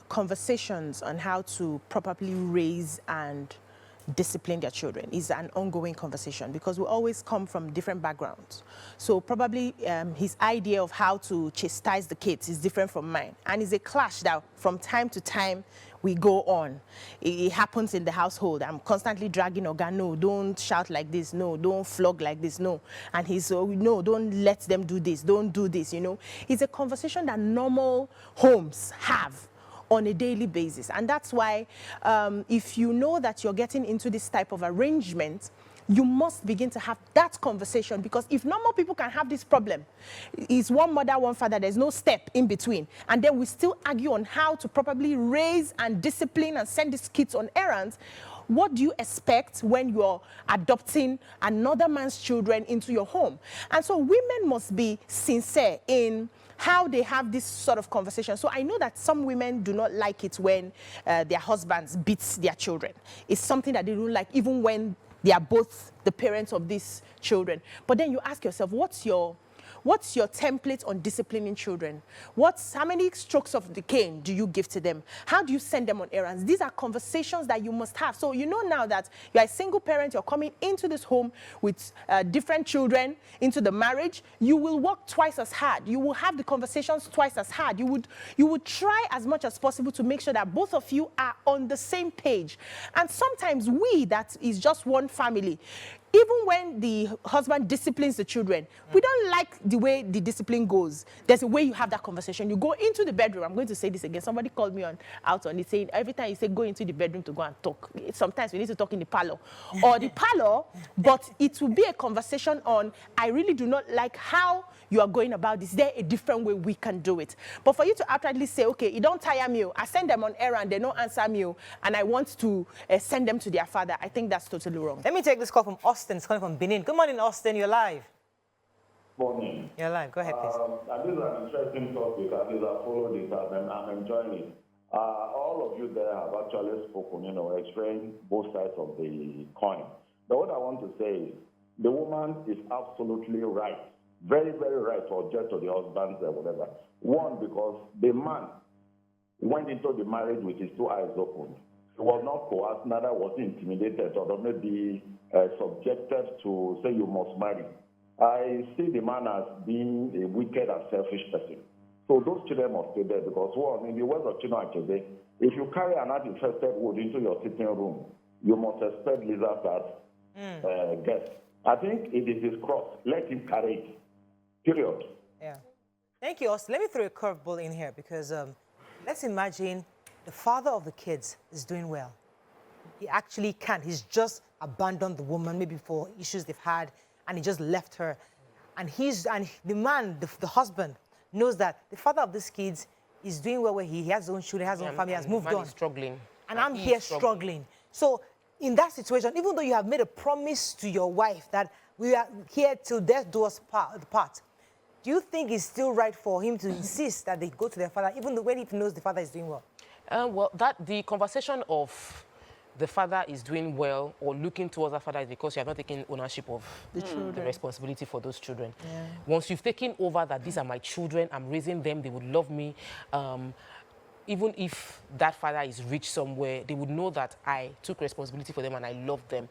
conversations on how to properly raise and discipline their children. Is an ongoing conversation because we always come from different backgrounds. So probably his idea of how to chastise the kids is different from mine. And it's a clash that from time to time we go on. It happens in the household. I'm constantly dragging Oga, no, don't shout like this, no, don't flog like this, no. And he's, no, don't let them do this, don't do this, It's a conversation that normal homes have on a daily basis. And that's why if you know that you're getting into this type of arrangement, you must begin to have that conversation because if normal people can have this problem, it's one mother, one father, there's no step in between. And then we still argue on how to properly raise and discipline and send these kids on errands. What do you expect when you're adopting another man's children into your home? And so women must be sincere in how they have this sort of conversation. So I know that some women do not like it when their husbands beat their children. It's something that they don't like even when they are both the parents of these children. But then you ask yourself, what's your template on disciplining children? How many strokes of the cane do you give to them? How do you send them on errands? These are conversations that you must have. So you know now that you're a single parent, you're coming into this home with different children, into the marriage, you will work twice as hard. You will have the conversations twice as hard. You would try as much as possible to make sure that both of you are on the same page. And sometimes that is just one family, even when the husband disciplines the children, we don't like the way the discipline goes. There's a way you have that conversation. You go into the bedroom. I'm going to say this again. Somebody called me out on it saying every time you say go into the bedroom to go and talk, sometimes we need to talk in the parlor or the parlor, but it will be a conversation on, I really do not like how you are going about this. Is there a different way we can do it? But for you to outrightly say, okay, you don't tire me, I send them on errand, they don't answer me, and I want to send them to their father, I think that's totally wrong. Let me take this call from Austin. It's coming from Benin. Good morning, Austin. You're live. Morning. You're live. Go ahead, please. This is an interesting topic. At least I followed it and I'm enjoying it. All of you there have actually spoken, explained both sides of the coin. But what I want to say is the woman is absolutely right. Very, very right to object to the husband or whatever. One, because the man went into the marriage with his 2 eyes open. He was not coerced, neither was he intimidated or maybe subjected to say you must marry. I see the man as being a wicked and selfish person. So those children must stay there because one, in the words of Chino Achebe, if you carry an uninfested wood into your sitting room, you must expect lizards as guests. I think it is his cross. Let him carry it. Period. Yeah. Thank you, Austin. Let me throw a curveball in here because let's imagine the father of the kids is doing well. He actually can't. He's just abandoned the woman, maybe for issues they've had, and he just left her. And the man, the husband, knows that the father of these kids is doing well where he has his own children, has his own family, has moved on. He's struggling. And I'm here struggling. So in that situation, even though you have made a promise to your wife that we are here till death do us part, do you think it's still right for him to insist that they go to their father, even when he knows the father is doing well? Well, the conversation of the father is doing well or looking towards that father is because you have not taken ownership of the responsibility for those children. Yeah. Once you've taken over that these are my children, I'm raising them, they would love me. Even if that father is rich somewhere, they would know that I took responsibility for them and I love them.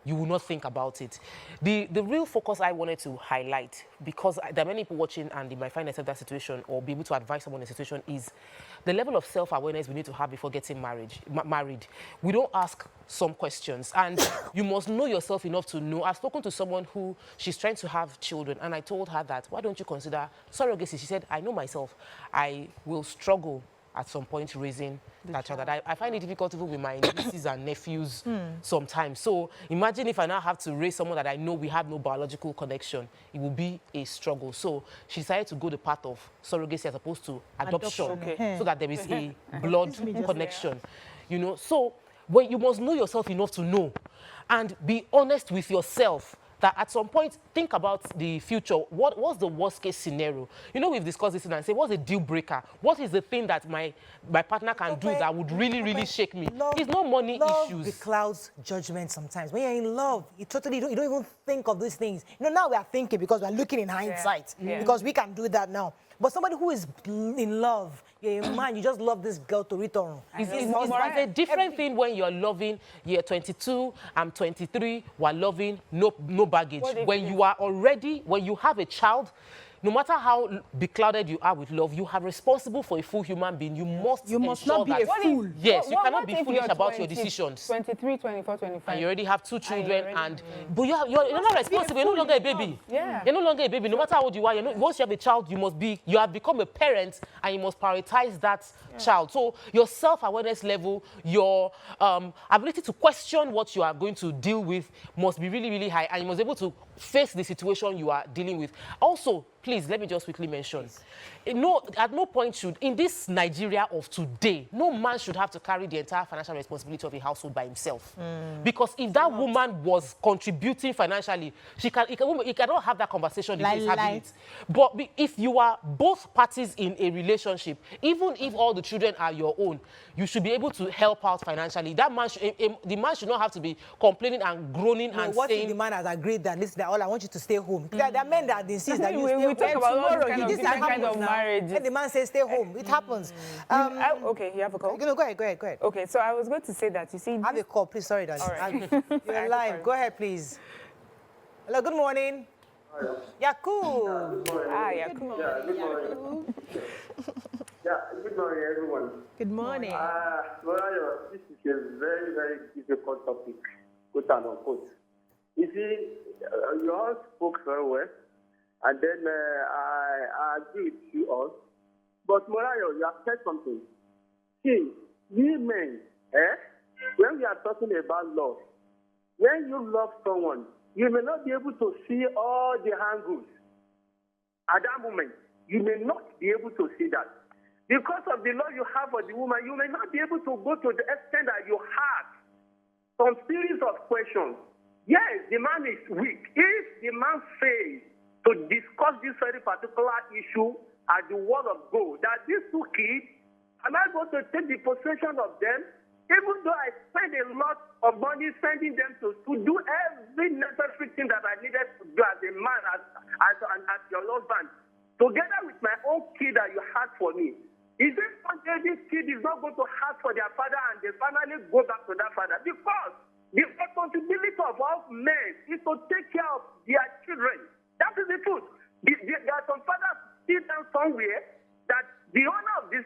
You will not think about it. The real focus I wanted to highlight, because there are many people watching and they might find themselves in that situation or be able to advise someone in a situation, is the level of self-awareness we need to have before getting married. We don't ask some questions, and you must know yourself enough to know. I've spoken to someone who, she's trying to have children, and I told her that, why don't you consider surrogacy? She said, I know myself. I will struggle at some point raising that child. I find it difficult even with my nieces and nephews sometimes. So imagine if I now have to raise someone that I know we have no biological connection. It will be a struggle. So she decided to go the path of surrogacy as opposed to adoption. So that there is a blood connection. You know, so when you must know yourself enough to know and be honest with yourself that at some point, think about the future. What's the worst case scenario? You know, we've discussed this and say, what's a deal breaker? What is the thing that my partner can do that would really shake me? It's not money issues. Love clouds judgment sometimes. When you're in love, you don't even think of these things. You know, now we are thinking because we're looking in hindsight. Because we can do that now. But somebody who is in love, you're a man, you just love this girl to return. It's a different thing when you're loving, you're 22, I'm 23, we're loving, no baggage. When you are already, when you have a child, no matter how beclouded you are with love, you are responsible for a full human being. You must not be a fool. Yes, you cannot be foolish about your decisions. 23, 24, 25. And you already have 2 children, but you're not responsible. You're no longer a baby. Yeah. You're no longer a baby. No matter how old you are, once you have a child, you have become a parent, and you must prioritize that child. So your self-awareness level, your ability to question what you are going to deal with must be really high, and you must be able to face the situation you are dealing with. Also, please, let me just quickly mention, at no point should, in this Nigeria of today, no man should have to carry the entire financial responsibility of a household by himself. Because if that woman was contributing financially, he cannot have that conversation if he's having it. But if you are both parties in a relationship, even if all the children are your own, you should be able to help out financially. That man, the man should not have to be complaining and groaning and saying... What if the man has agreed that, listen, all I want you to stay home? There are men that insist that you stay home. We talk about tomorrow, this kind of marriage. And the man says, stay home. It happens. Okay, you have a call? Go ahead. Okay, so I was going to say that, you see... I have a call, please. Sorry, darling. All right. You're live. Go ahead, please. Hello, good morning. Yakub. Yakub. Yeah, good morning. Good morning, everyone. Good morning. Well, this is a very difficult topic, quote and unquote. You see, you all spoke very well, and then I agree with you all. But Morayo, you have said something. See, we men, when we are talking about love, when you love someone, you may not be able to see all the angles. At that moment, you may not be able to see that. Because of the love you have for the woman, you may not be able to go to the extent that you have some series of questions. Yes, the man is weak. If the man fails to discuss this very particular issue at the word of God, that these 2 kids, am I going to take the possession of them? Even though I spend a lot of money sending them to do every necessary thing that I needed to do as a man, as your husband, together with my own kid that you had for me. Is it something this kid is not going to ask for their father and they finally go back to that father? Because the responsibility of all men is to take care of their children. That is the truth. There are some fathers sit down somewhere that the owner of this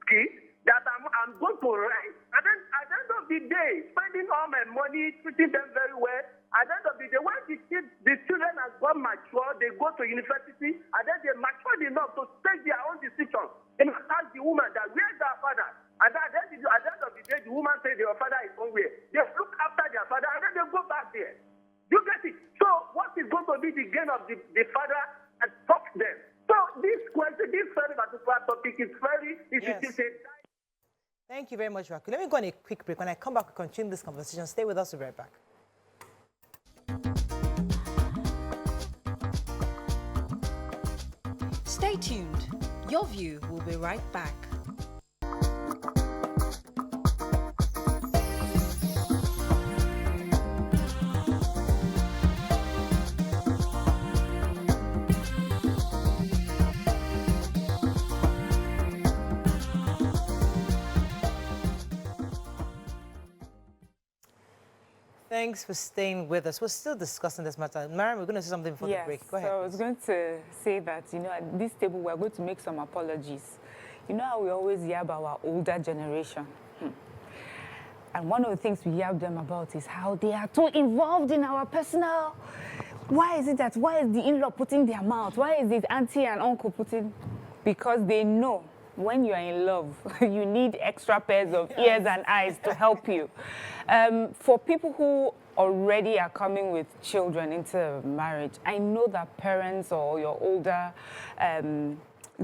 kid that I'm going to write. And then at the end of the day, spending all my money, treating them very well. At the end of the day, when the children have gone mature, they go to university, and then they're matured enough to take their own decisions. And ask the woman that, where's their father? And at the end of the day, the woman says their father is somewhere. They look after their father, and then they go back there. You get it? So what is going to be the gain of the father and talk them? So this question, this very particular topic is very, Thank you very much, Raku. Let me go on a quick break. When I come back, we'll continue this conversation. Stay with us. We'll be right back. Stay tuned. Your View will be right back. Thanks for staying with us. We're still discussing this matter. Mariam, we're going to say something before the break. Go ahead. So I was going to say that, at this table, we're going to make some apologies. You know how we always hear about our older generation? And one of the things we hear them about is how they are too involved in our personal. Why is the in-law putting their mouth? Why is it auntie and uncle putting? Because they know when you are in love, you need extra pairs of ears and eyes to help you. For people who already are coming with children into marriage, I know that parents or your older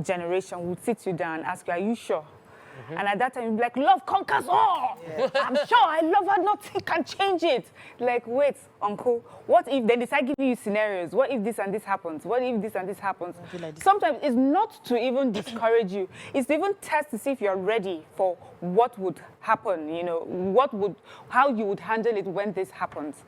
generation would sit you down and ask you, are you sure? And at that time, you'd be like, love conquers all. Yeah. I'm sure I love her, nothing can change it. Like, wait, uncle, what if they decide giving you scenarios? What if this and this happens? What if this and this happens? Like this. Sometimes it's not to even discourage you. It's to even test to see if you're ready for what would happen, how you would handle it when this happens.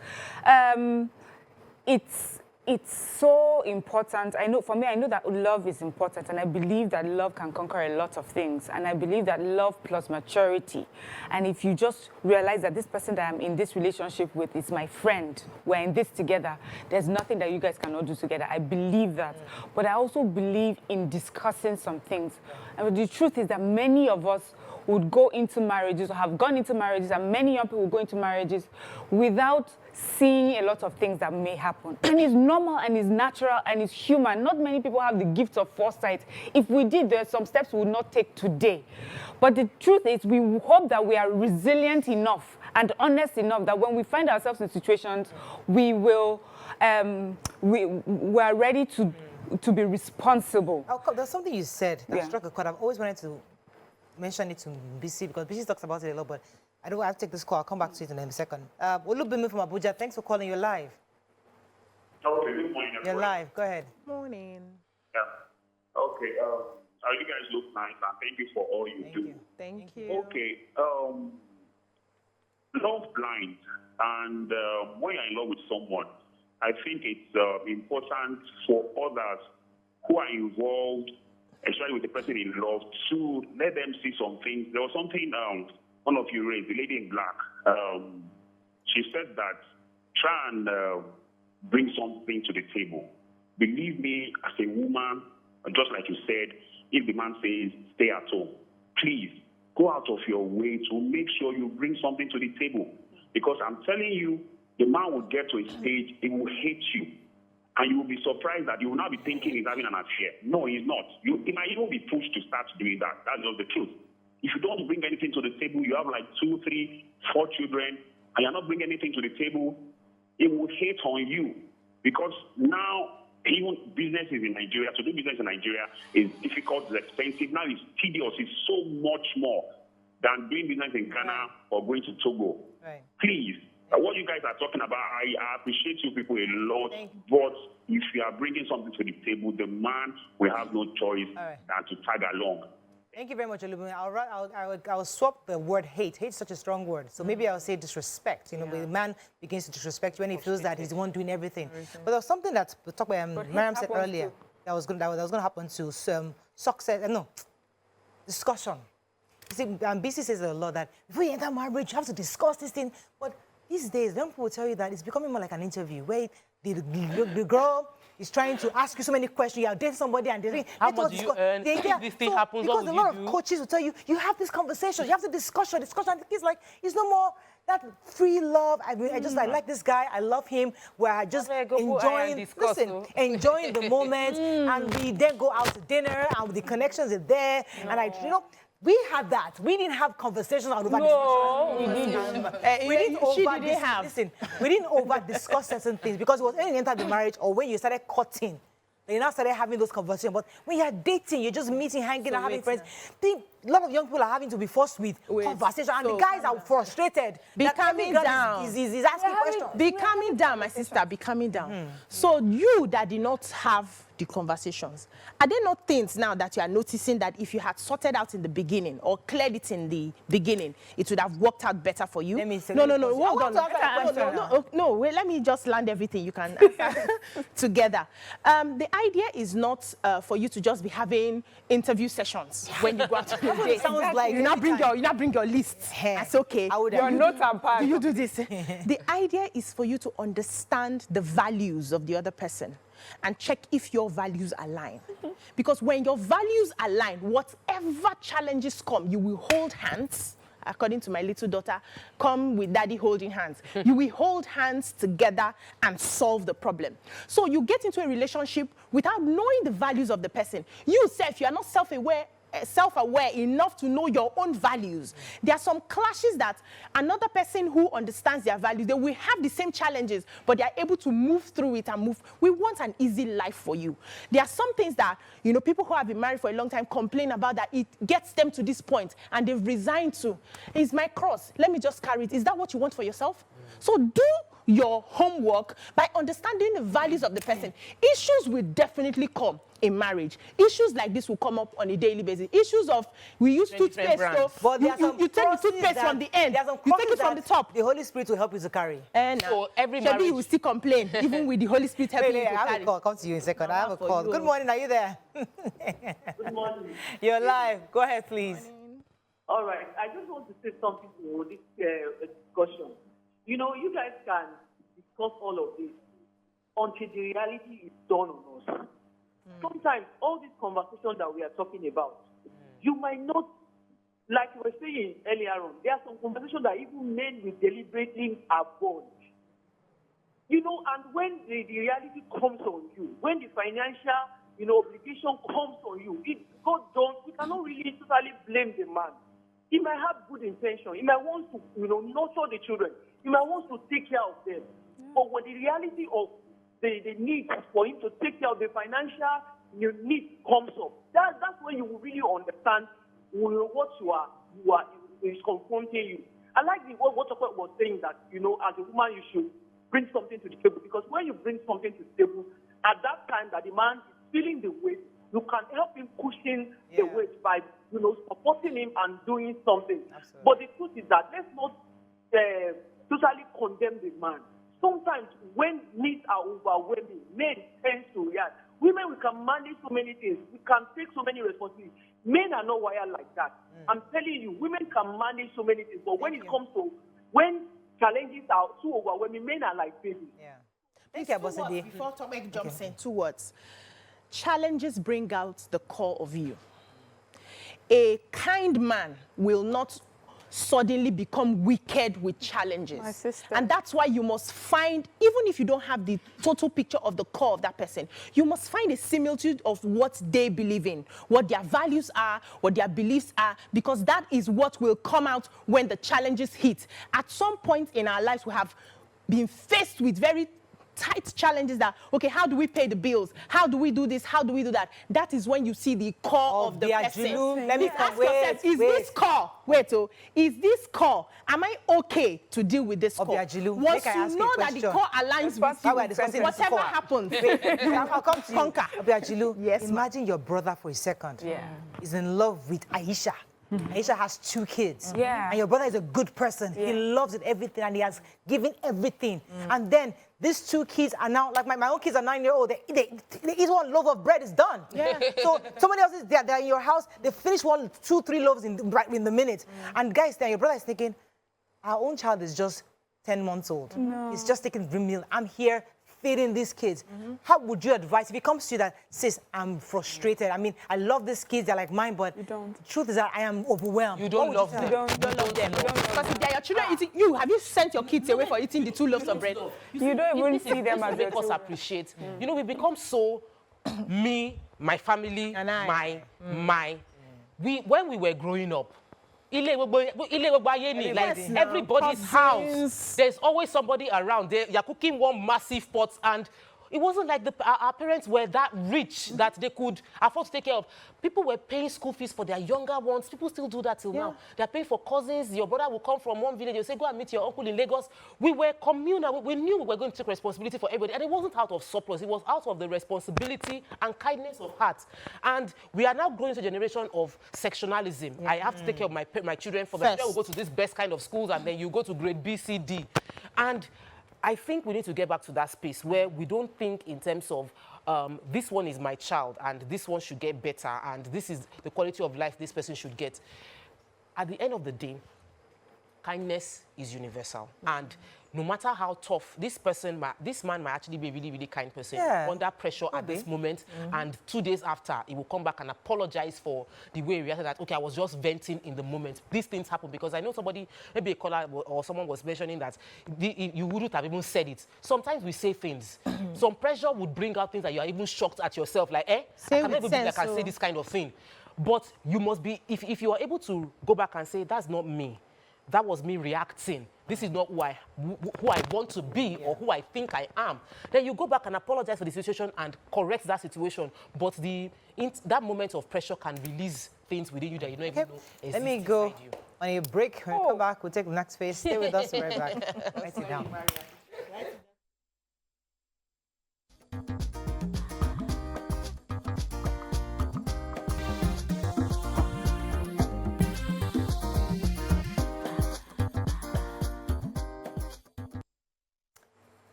It's so important. I know that love is important, and I believe that love can conquer a lot of things. And I believe that love plus maturity. And if you just realize that this person that I'm in this relationship with is my friend, we're in this together, there's nothing that you guys cannot do together. I believe that. But I also believe in discussing some things. And the truth is that many of us would go into marriages or have gone into marriages, and many young people will go into marriages without seeing a lot of things that may happen. And it's normal and it's natural and it's human. Not many people have the gift of foresight. If we did, there are some steps we would not take today. But the truth is, we hope that we are resilient enough and honest enough that when we find ourselves in situations, we are ready to be responsible. There's something you said that struck a chord. I've always wanted to mention it to BC because BC talks about it a lot, but I don't have to take this call. I'll come back to it in a second. Olubimi from Abuja, thanks for calling. You're live. Okay, good morning, everybody. You're live. Go ahead. Morning. Yeah. Okay, you guys look nice, and thank you for all you do. Thank you. Okay, love blind, and when you're in love with someone, I think it's important for others who are involved, especially with the person in love, to let them see some things. There was something one of you raised, the lady in black. She said that try and bring something to the table. Believe me, as a woman, just like you said, if the man says stay at home, please go out of your way to make sure you bring something to the table. Because I'm telling you, the man will get to a stage, he will hate you. And you will be surprised that you will not be thinking he's having an affair. No, he's not. He might even be pushed to start doing that. That's just the truth. If you don't bring anything to the table, you have like 2, 3, 4 children, and you're not bringing anything to the table, it will hate on you. Because now, even businesses in Nigeria, to do business in Nigeria is difficult, it's expensive. Now it's tedious, it's so much more than doing business in Ghana or going to Togo. Right. Please, what you guys are talking about, I appreciate you people a lot, but if you are bringing something to the table, the man will have no choice than to tag along. Thank you very much, Olubimi. I'll swap the word hate. Hate is such a strong word. So maybe I'll say disrespect. You know, the man begins to disrespect when he feels that he's the one doing everything. But there was something that Mariam said earlier that was going to happen to discussion. You see, BC says a lot that before you enter marriage, you have to discuss this thing. But these days, young people will tell you that it's becoming more like an interview where the girl is trying to ask you so many questions. You are dating somebody and they how much do you earn? If this thing happens, because a lot of coaches will tell you, you have this conversation, you have the discussion. It's like, it's no more that free love. I mean, I like this guy, I love him, where I just enjoying the moment, and we then go out to dinner, and the connections are there, and we had that. We didn't have conversations over we didn't over discuss certain things because it was when you entered the marriage or when you started courting. You now started having those conversations. But when you're dating, you're just meeting, hanging out, having friends. A lot of young people are having to be forced with conversation, and the guys are frustrated. Be calming down. He's asking questions. Be calming down, my sister. Be calming down. So you that did not have the conversations, are there not things now that you are noticing that if you had sorted out in the beginning or cleared it in the beginning, it would have worked out better for you? Let me say no. Wait, let me just land everything. You can answer together. The idea is not for you to just be having interview sessions when you go out. today. Sounds like you now bring your list. That's okay. Your notes and pad. Do you do this? The idea is for you to understand the values of the other person and check if your values align. Because when your values align, whatever challenges come, you will hold hands. According to my little daughter, come with daddy holding hands. You will hold hands together and solve the problem. So you get into a relationship without knowing the values of the person. You are not self-aware enough to know your own values. There are some clashes that another person who understands their values, they will have the same challenges, but they are able to move through it and move. We want an easy life for you. There are some things that, people who have been married for a long time complain about, that it gets them to this point and they've resigned to. It's my cross. Let me just carry it. Is that what you want for yourself? So do your homework by understanding the values of the person. Issues will definitely come in marriage. Issues like this will come up on a daily basis. Issues of, we use toothpaste, so but you take the toothpaste from the end, you take it from the top. The Holy Spirit will help you to carry. And so every marriage... you will still complain, even with the Holy Spirit helping you to I have carry. a call. Come to you in a second. I have a call. Good morning. Are you there? Good morning. You're live. Go ahead, please. All right. I just want to say something to this discussion. You guys can discuss all of this until the reality is done on us. Sometimes all these conversations that we are talking about, you might not, like we were saying earlier on, there are some conversations that even men will deliberately avoid. And when the reality comes on you, when the financial, obligation comes on you, it goes down. We cannot really totally blame the man. He might have good intention. He might want to, nurture the children. He might want to take care of them. But when the reality of the need for him to take care of the financial need comes up, that's when you will really understand what is confronting you. I like what Tokwe was saying, that, as a woman, you should bring something to the table. Because when you bring something to the table, at that time that the man is feeling the weight, you can help him cushion the weight by, supporting him and doing something. Absolutely. But the truth is that let's not totally condemn the man. Sometimes when needs are overwhelming, men tend to react. Women, we can manage so many things. We can take so many responsibilities. Men are not wired like that. I'm telling you, women can manage so many things. But when challenges are too overwhelming, men are like babies. Yeah. Thank you, Abosede. Before Tomek jumps in, 2 words. Challenges bring out the core of you. A kind man will not suddenly become wicked with challenges. My sister. And that's why you must find, even if you don't have the total picture of the core of that person, you must find a similitude of what they believe in, what their values are, what their beliefs are, because that is what will come out when the challenges hit. At some point in our lives, we have been faced with very tight challenges that, okay, how do we pay the bills? How do we do this? How do we do that? That is when you see the core of the person. Let me ask yourself, is this core? Is this core? Am I okay to deal with this core? Once you know that the core aligns with you, whatever happens, I'll come to you. Conquer. Obiajilu, yes, imagine your brother for a second. Is in love with Aisha. Aisha has 2 kids. And your brother is a good person. He loves it, everything, and he has given everything. And then these 2 kids are now, like my own kids are 9-year-old. They eat 1 loaf of bread, it's done. So somebody else is there, they're in your house, they finish 1, 2, 3 loaves in the minute. And guys, then your brother is thinking, our own child is just 10 months old. He's just taking green meal. I'm here feeding these kids. How would you advise if it comes to you that, sis, I'm frustrated? I mean, I love these kids, they're like mine, but the truth is that I am overwhelmed. You don't love them. You don't love them. Because if they're your children eating, have you sent your kids away for eating the 2 loaves of bread? You don't even see them as make us appreciate. We become so me, my family, and when we were growing up, like everybody's house, there's always somebody around. You're cooking 1 massive pot, and it wasn't like our parents were that rich that they could afford to take care of. People were paying school fees for their younger ones. People still do that till now. They're paying for cousins. Your brother will come from one village. You'll say, go and meet your uncle in Lagos. We were communal. We knew we were going to take responsibility for everybody. And it wasn't out of surplus. It was out of the responsibility and kindness of heart. And we are now growing to a generation of sectionalism. I have to take care of my children. For my children will go to this best kind of schools, and then you go to grade B, C, D. And I think we need to get back to that space where we don't think in terms of this one is my child and this one should get better and this is the quality of life this person should get. At the end of the day, kindness is universal. And no matter how tough this man might actually be a really, really kind person under pressure at this moment. And 2 days after, he will come back and apologize for the way he reacted that, okay, I was just venting in the moment. These things happen because I know somebody, maybe a caller or someone was mentioning that you wouldn't have even said it. Sometimes we say things. Some pressure would bring out things that you are even shocked at yourself. Like, I can never believe I can say this kind of thing. But you must be, if you are able to go back and say, that's not me. That was me reacting. This is not who I want to be or who I think I am. Then you go back and apologize for the situation and correct that situation. But that moment of pressure can release things within you that you don't even know exist. Let me go on a break. When we come back, we'll take the next phase. Stay with us. We'll be right back. Write it down.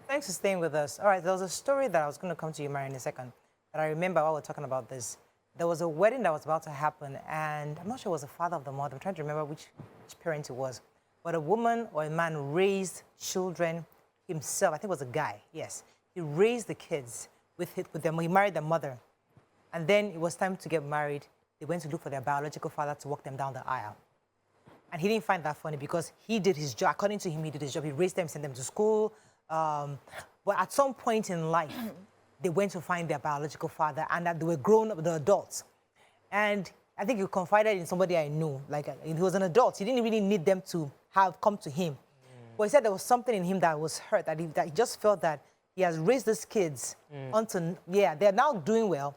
Thanks for staying with us. All right, there was a story that I was going to come to you, Mary, in a second, but I remember while we're talking about this. There was a wedding that was about to happen, and I'm not sure it was the father of the mother. I'm trying to remember which parent it was. But a woman or a man raised children himself. I think it was a guy, yes. He raised the kids with them. He married the mother. And then it was time to get married. They went to look for their biological father to walk them down the aisle. And he didn't find that funny because he did his job. According to him, he did his job. He raised them, sent them to school. But at some point in life, they went to find their biological father and that they were grown up, the adults. And I think he confided in somebody I knew, like he was an adult. He didn't really need them to have come to him. But he said there was something in him that was hurt, that he just felt that he has raised these kids until, they're now doing well.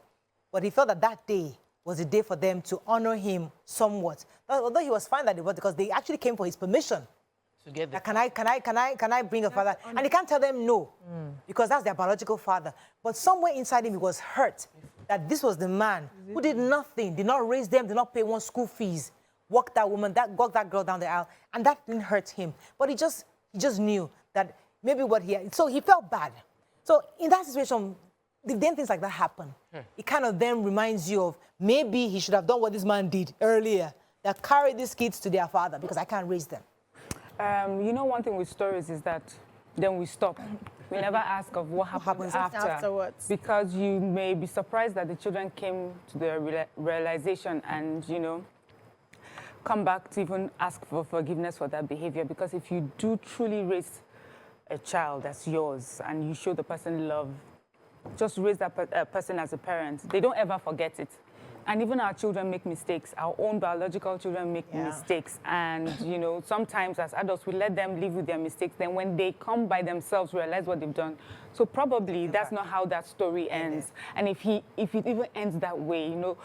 But he felt that that day was a day for them to honor him somewhat. Although he was fine that it was because they actually came for his permission. Can I bring a father? And he can't tell them no, because that's their biological father. But somewhere inside him, he was hurt that this was the man who did nothing, did not raise them, did not pay one school fees, walked that girl down the aisle, and that didn't hurt him. But he just knew that maybe so he felt bad. So in that situation, then things like that happen. It kind of then reminds you of maybe he should have done what this man did earlier, that carried these kids to their father because I can't raise them. You know, one thing with stories is that then we stop. We never ask of what happens afterwards. Because you may be surprised that the children came to the realization and, you know, come back to even ask for forgiveness for that behavior. Because if you do truly raise a child as yours and you show the person love, just raise that person as a parent. They don't ever forget it. And even our children make mistakes. Our own biological children make mistakes. And, you know, sometimes as adults, we let them live with their mistakes. Then when they come by themselves, realize what they've done. So probably that's not how that story ends. And if it even ends that way, you know,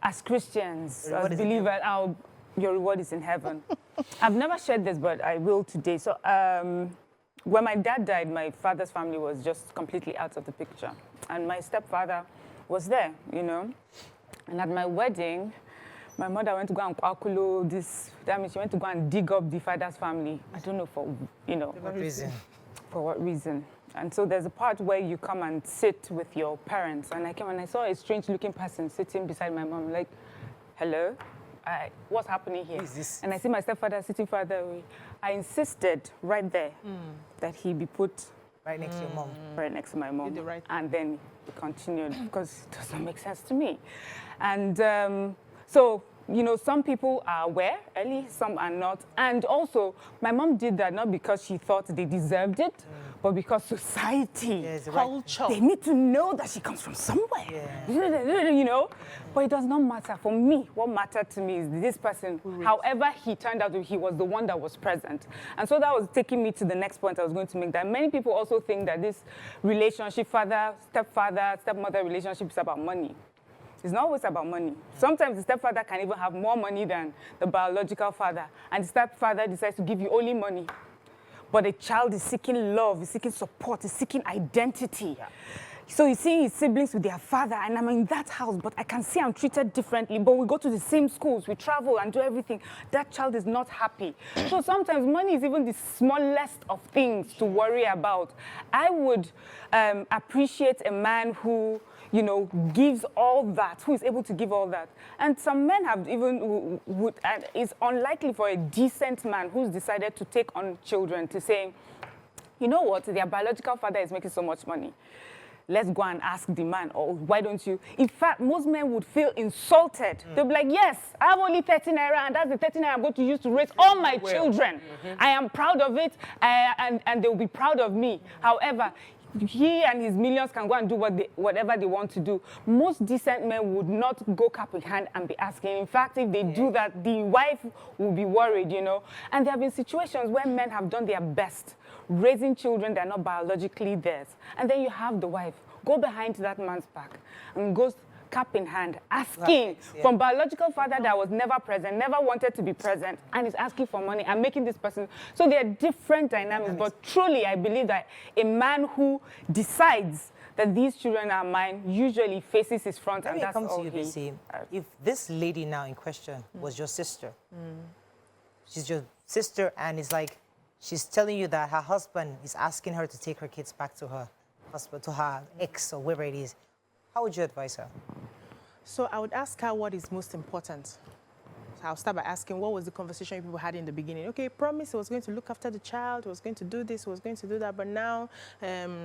as Christians, as believers, your reward is in heaven. I've never shared this, but I will today. So when my dad died, my father's family was just completely out of the picture. And my stepfather was there, you know. And at my wedding, my mother went to go and calculate this. That means she went to go and dig up the father's family. I don't know for, you know. What reason? For what reason. And so there's a part where you come and sit with your parents. And I came and I saw a strange-looking person sitting beside my mom, like, hello? What's happening here? Who is this? And I see my stepfather sitting further away. I insisted right there that he be put right next to your mom. Right next to my mom. And then we continued because it doesn't make sense to me. And so, you know, some people are aware early, some are not. And also, my mom did that not because she thought they deserved it, but because society, culture, they need to know that she comes from somewhere. You know? But it does not matter. For me, what mattered to me is this person, however he turned out, he was the one that was present. And so that was taking me to the next point I was going to make, that many people also think that this relationship, stepfather, stepmother relationship is about money. It's not always about money. Sometimes the stepfather can even have more money than the biological father, and the stepfather decides to give you only money. But the child is seeking love, is seeking support, is seeking identity. So he's seeing his siblings with their father, and I'm in that house, but I can see I'm treated differently. But we go to the same schools, we travel and do everything. That child is not happy. So sometimes money is even the smallest of things to worry about. I would appreciate a man who, you know, gives all that, who is able to give all that. And some men have even, and it's unlikely for a decent man who's decided to take on children to say, you know what, their biological father is making so much money. Let's go and ask the man, or why don't you? In fact, most men would feel insulted. They'll be like, yes, I have only 13 naira, and that's the 13 naira I'm going to use to raise all my children. I am proud of it, and they'll be proud of me. However, he and his millions can go and do whatever they want to do. Most decent men would not go cap in hand and be asking. In fact, if they do that, the wife will be worried, you know. And there have been situations where men have done their best, raising children that are not biologically theirs. And then you have the wife go behind that man's back and goes cap in hand, asking from biological father that was never present, never wanted to be present, and is asking for money and making this person. So there are different dynamics, but truly I believe that a man who decides that these children are mine usually faces his front, and that's all he... If this lady now in question was your sister, she's your sister, and it's like, she's telling you that her husband is asking her to take her kids back to her husband, to her ex or whoever it is, how would you advise her? So I would ask her what is most important. So I'll start by asking, what was the conversation people had in the beginning? Okay, promise he was going to look after the child, he was going to do this, he was going to do that, but now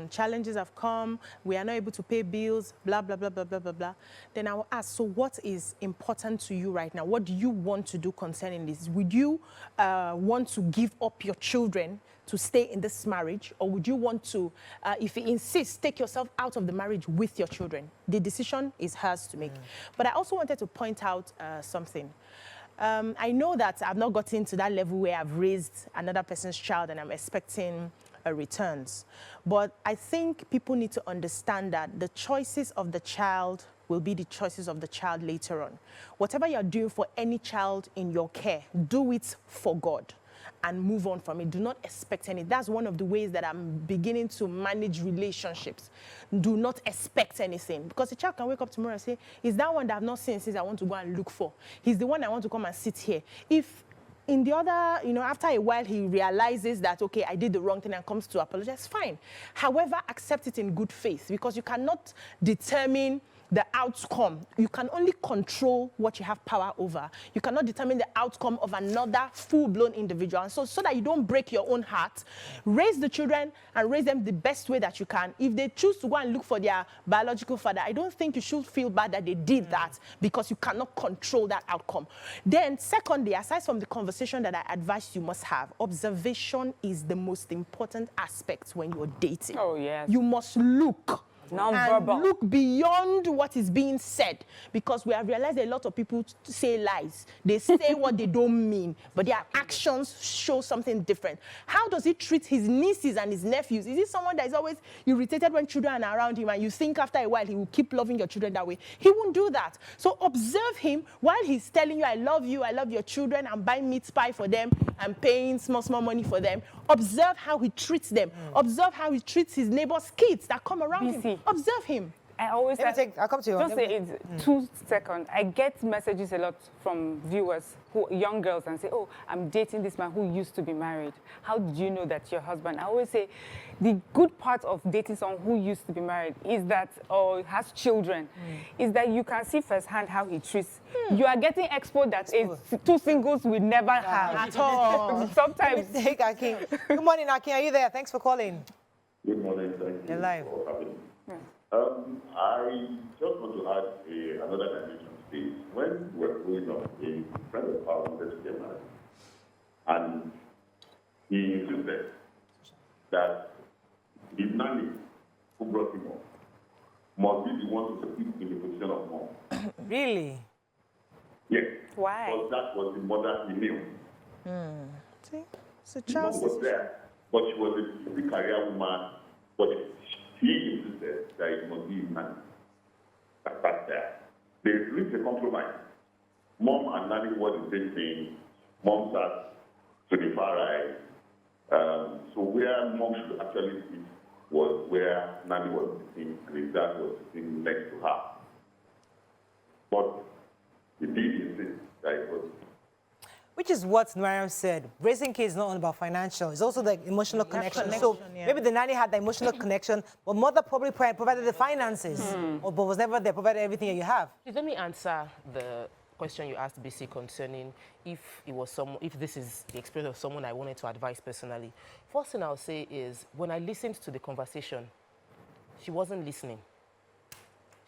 challenges have come, we are not able to pay bills, blah, blah, blah, blah, blah, blah, blah. Then I will ask, so what is important to you right now? What do you want to do concerning this? Would you want to give up your children to stay in this marriage, or would you want to, if he insists, take yourself out of the marriage with your children? The decision is hers to make. But I also wanted to point out something. I know that I've not gotten to that level where I've raised another person's child and I'm expecting returns. But I think people need to understand that the choices of the child will be the choices of the child later on. Whatever you're doing for any child in your care, do it for God and move on from it. Do not expect any. That's one of the ways that I'm beginning to manage relationships. Do not expect anything. Because the child can wake up tomorrow and say, is that one that I've not seen since I want to go and look for? He's the one I want to come and sit here. If in the other, you know, after a while he realizes that, okay, I did the wrong thing and comes to apologize, fine. However, accept it in good faith, because you cannot determine the outcome. You can only control what you have power over. You cannot determine the outcome of another full-blown individual. And so that you don't break your own heart, raise the children and raise them the best way that you can. If they choose to go and look for their biological father, I don't think you should feel bad that they did that, because you cannot control that outcome. Then secondly, aside from the conversation that I advise you must have, observation is the most important aspect when you're dating. Oh, yes. You must look. Non-verbal. And look beyond what is being said, because we have realized a lot of people say lies. They say what they don't mean, but their actions show something different. How does he treat his nieces and his nephews? Is he someone that is always irritated when children are around him, and you think after a while he will keep loving your children that way? He won't do that. So observe him while he's telling you, I love your children, I'm buying meat pie for them, I'm paying small money for them. Observe how he treats them. Observe how he treats his neighbor's kids that come around him. Observe him. I always I'll come to you. Just say it 2 seconds. I get messages a lot from viewers, young girls, and say, oh, I'm dating this man who used to be married. How did you know that's your husband? I always say the good part of dating someone who used to be married is that, or has children, is that you can see firsthand how he treats. You are getting exposed that 2 singles will never have. At all. Sometimes. Take Akin. Good morning, Akin. Are you there? Thanks for calling. Good morning. Thank you. You're live. For having me. I just want to add another dimension to this. When we were growing up, a friend of ours wanted to get married, and he insisted that the nanny who brought him up must be the one to sit in the position of mom. Really? Yes. Why? Because that was the mother he knew. See? So The mom was there, but she was a career woman, but he insisted that it must be his nanny. That's there. They reached a compromise. Mom and nanny were the same thing. Mom sat to the far right. So where mom should actually sit was where Nani was sitting and his dad was sitting next to her. But he did insist that it was. Which is what Mariam said. Raising kids is not only about financial, it's also the emotional connection. So maybe the nanny had the emotional connection, but mother probably provided the finances, but was never there, provided everything that you have. Please let me answer the question you asked, BC, concerning if this is the experience of someone I wanted to advise personally. First thing I'll say is, when I listened to the conversation, she wasn't listening.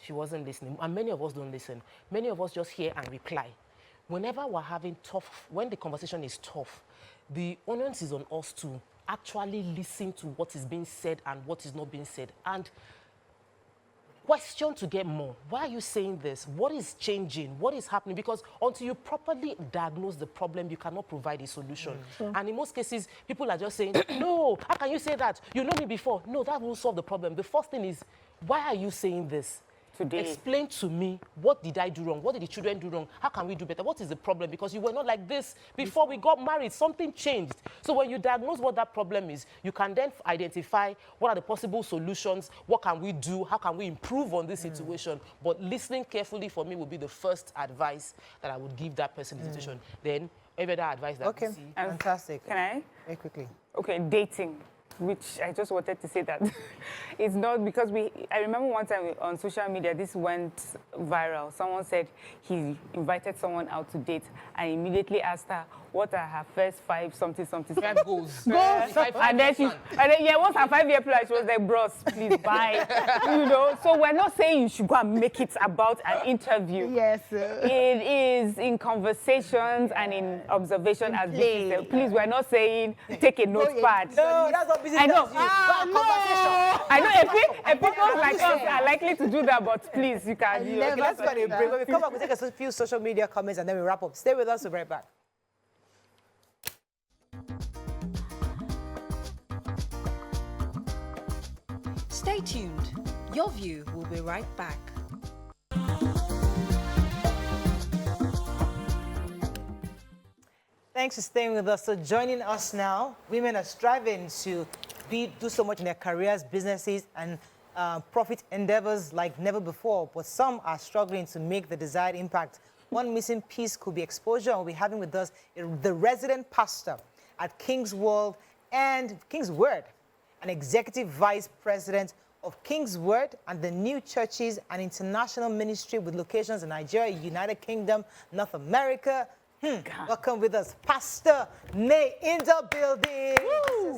She wasn't listening. And many of us don't listen. Many of us just hear and reply. Whenever we're having when the conversation is tough, the onus is on us to actually listen to what is being said and what is not being said. And question to get more. Why are you saying this? What is changing? What is happening? Because until you properly diagnose the problem, you cannot provide a solution. And in most cases, people are just saying, no, how can you say that? You know me before. No, that won't solve the problem. The first thing is, why are you saying this? Today. Explain to me, what did I do wrong? What did the children do wrong? How can we do better? What is the problem? Because you were not like this before we got married. Something changed. So when you diagnose what that problem is, you can then identify what are the possible solutions, what can we do, how can we improve on this situation. But listening carefully for me would be the first advice that I would give that person in the situation. Then every other advice that we see. Fantastic. Can I? Very quickly. Okay, dating. Which I just wanted to say that it's not because I remember one time on social media, this went viral. Someone said he invited someone out to date and immediately asked her, what are her first five something goals? And then what's her 5-year plan? She was like, bros, please bye. You know, so we're not saying you should go and make it about an interview. Yes. It is in conversations and in observation as business. Please, we're not saying take a notepad. No, that's what business does. I know people like us are likely to do that, but please, you can. Okay, let's go to a break. When we come back, we'll take a few social media comments and then we wrap up. Stay with us, we'll be right back. Stay tuned. Your View will be right back. Thanks for staying with us. So joining us now, women are striving to do so much in their careers, businesses, and profit endeavors like never before. But some are struggling to make the desired impact. One missing piece could be exposure. We'll be having with us the resident pastor at King's Word, and executive vice president of King's Word and the New Churches and International Ministry with locations in Nigeria, United Kingdom, North America. Welcome with us, Pastor Nay in the building.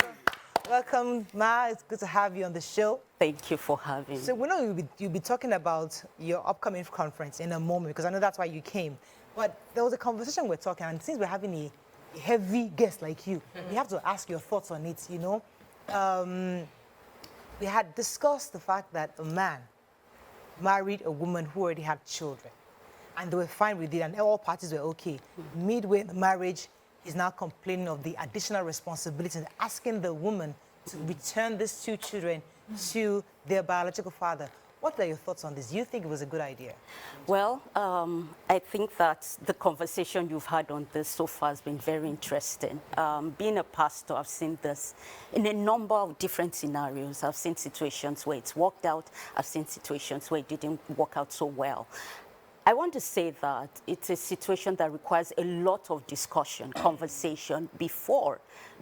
Welcome, Ma. It's good to have you on the show. Thank you for having me. So we know you'll be talking about your upcoming conference in a moment, because I know that's why you came. But there was a conversation we're talking, and since we're having a heavy guest like you, we have to ask your thoughts on it, you know. We had discussed the fact that a man married a woman who already had children, and they were fine with it, and all parties were okay. Midway in the marriage, he's now complaining of the additional responsibilities and asking the woman to return these 2 children to their biological father. What are your thoughts on this? Do you think it was a good idea? Well, I think that the conversation you've had on this so far has been very interesting. Being a pastor, I've seen this in a number of different scenarios. I've seen situations where it's worked out. I've seen situations where it didn't work out so well. I want to say that it's a situation that requires a lot of discussion, conversation before,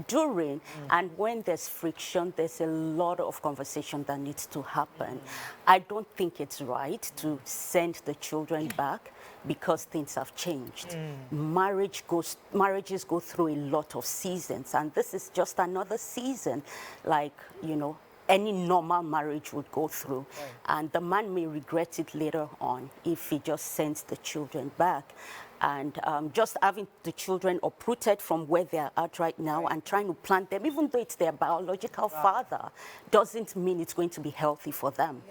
during, and when there's friction, there's a lot of conversation that needs to happen. I don't think it's right to send the children back because things have changed. Marriages go through a lot of seasons, and this is just another season, like, you know, any normal marriage would go through. And the man may regret it later on if he just sends the children back. And just having the children uprooted from where they are at right now and trying to plant them, even though it's their biological father, doesn't mean it's going to be healthy for them.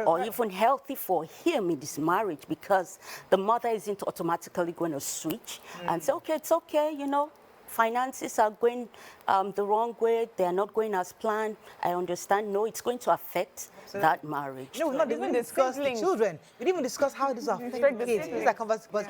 Or even healthy for him in this marriage, because the mother isn't automatically going to switch and say, okay, it's okay, you know, finances are going the wrong way, they are not going as planned. I understand. No, it's going to affect that marriage. No, we've not even discussed the children. We didn't even discuss how this affects the kids. But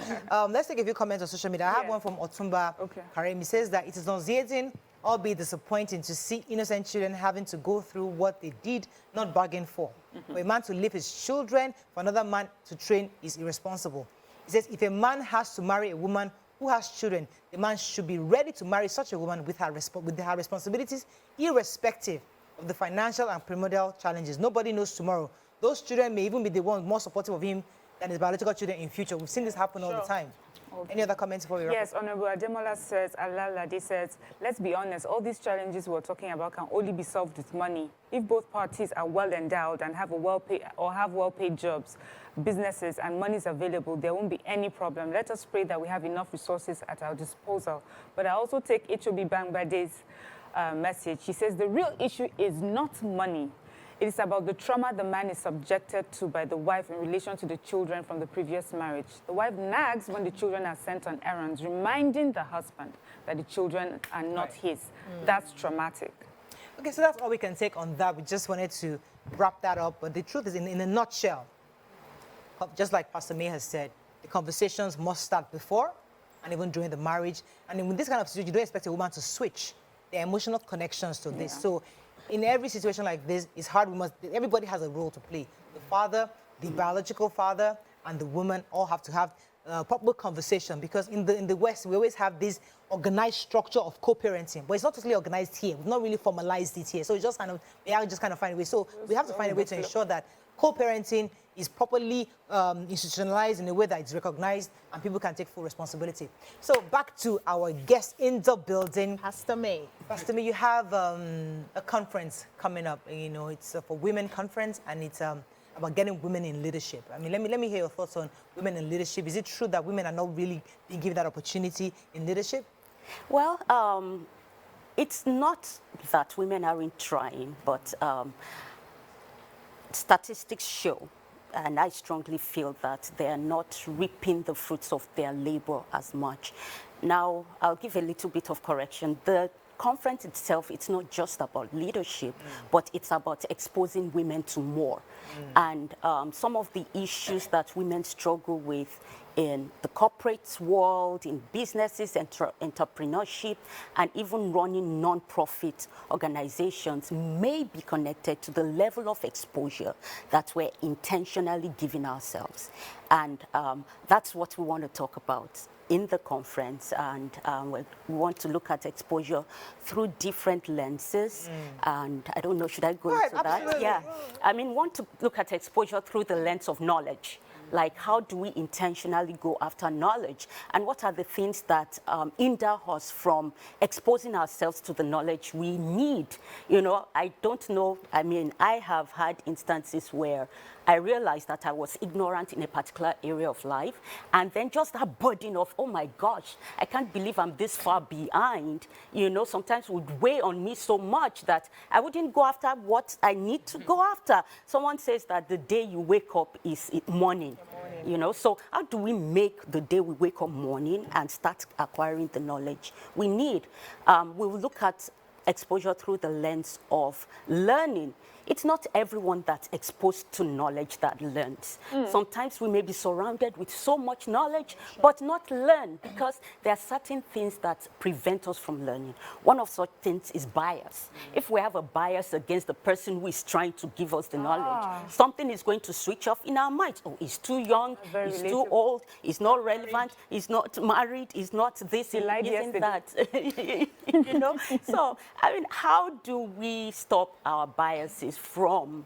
let's take a few comments on social media. I have one from Otumba Karim. He says that it is nauseating albeit disappointing to see innocent children having to go through what they did not bargain for. For a man to leave his children for another man to train is irresponsible. He says, if a man has to marry a woman who has children, the man should be ready to marry such a woman with her responsibilities, irrespective of the financial and primordial challenges. Nobody knows tomorrow. Those children may even be the ones more supportive of him than his biological children in future. We've seen this happen all the time. Okay. Any other comments before we wrap up? Yes, Honorable Ademola says, Alalade says, let's be honest, all these challenges we're talking about can only be solved with money. If both parties are well endowed and have well-paid jobs, businesses, and money is available, there won't be any problem. Let us pray that we have enough resources at our disposal. But I also take H.O.B. Bangbade's message. She says, the real issue is not money. It is about the trauma the man is subjected to by the wife in relation to the children from the previous marriage. The wife nags when the children are sent on errands, reminding the husband that the children are not his. That's traumatic. Okay, so that's all we can take on that. We just wanted to wrap that up. But the truth is, in a nutshell, just like Pastor May has said, the conversations must start before and even during the marriage. And in this kind of situation, you don't expect a woman to switch their emotional connections to this. So in every situation like this, it's hard. Everybody has a role to play. The father, the biological father, and the woman all have to have proper conversation, because in the West, we always have this organized structure of co-parenting, but it's not totally organized here. We've not really formalized it here. So it's just kind of, we have to just kind of find a way. So we have to find a way to ensure that co-parenting is properly institutionalized in a way that it's recognized and people can take full responsibility. So back to our guest in the building. Pastor May. Pastor May, you have a conference coming up. You know, it's for women conference, and it's about getting women in leadership. I mean, let me hear your thoughts on women in leadership. Is it true that women are not really being given that opportunity in leadership? Well, it's not that women aren't trying, but statistics show, and I strongly feel that they are not reaping the fruits of their labor as much. Now, I'll give a little bit of correction. The conference itself, it's not just about leadership, but it's about exposing women to more. And some of the issues that women struggle with in the corporate world, in businesses, entrepreneurship, and even running non-profit organizations may be connected to the level of exposure that we're intentionally giving ourselves. And that's what we want to talk about in the conference, and we want to look at exposure through different lenses. And I don't know, should I go into that? Yeah. I mean, want to look at exposure through the lens of knowledge. Like, how do we intentionally go after knowledge? And what are the things that hinder us from exposing ourselves to the knowledge we need? You know, I don't know. I mean, I have had instances where I realized that I was ignorant in a particular area of life. And then just that burden of, oh my gosh, I can't believe I'm this far behind, you know, sometimes would weigh on me so much that I wouldn't go after what I need to go after. Someone says that the day you wake up is morning. You know, so how do we make the day we wake up morning and start acquiring the knowledge we need? We will look at exposure through the lens of learning. It's not everyone that's exposed to knowledge that learns. Sometimes we may be surrounded with so much knowledge, but not learn, because there are certain things that prevent us from learning. One of such things is bias. If we have a bias against the person who is trying to give us the knowledge, something is going to switch off in our minds. Oh, he's too young, he's too old, he's not relevant, he's not married, he's not this, he isn't that. You know? So, I mean, how do we stop our biases from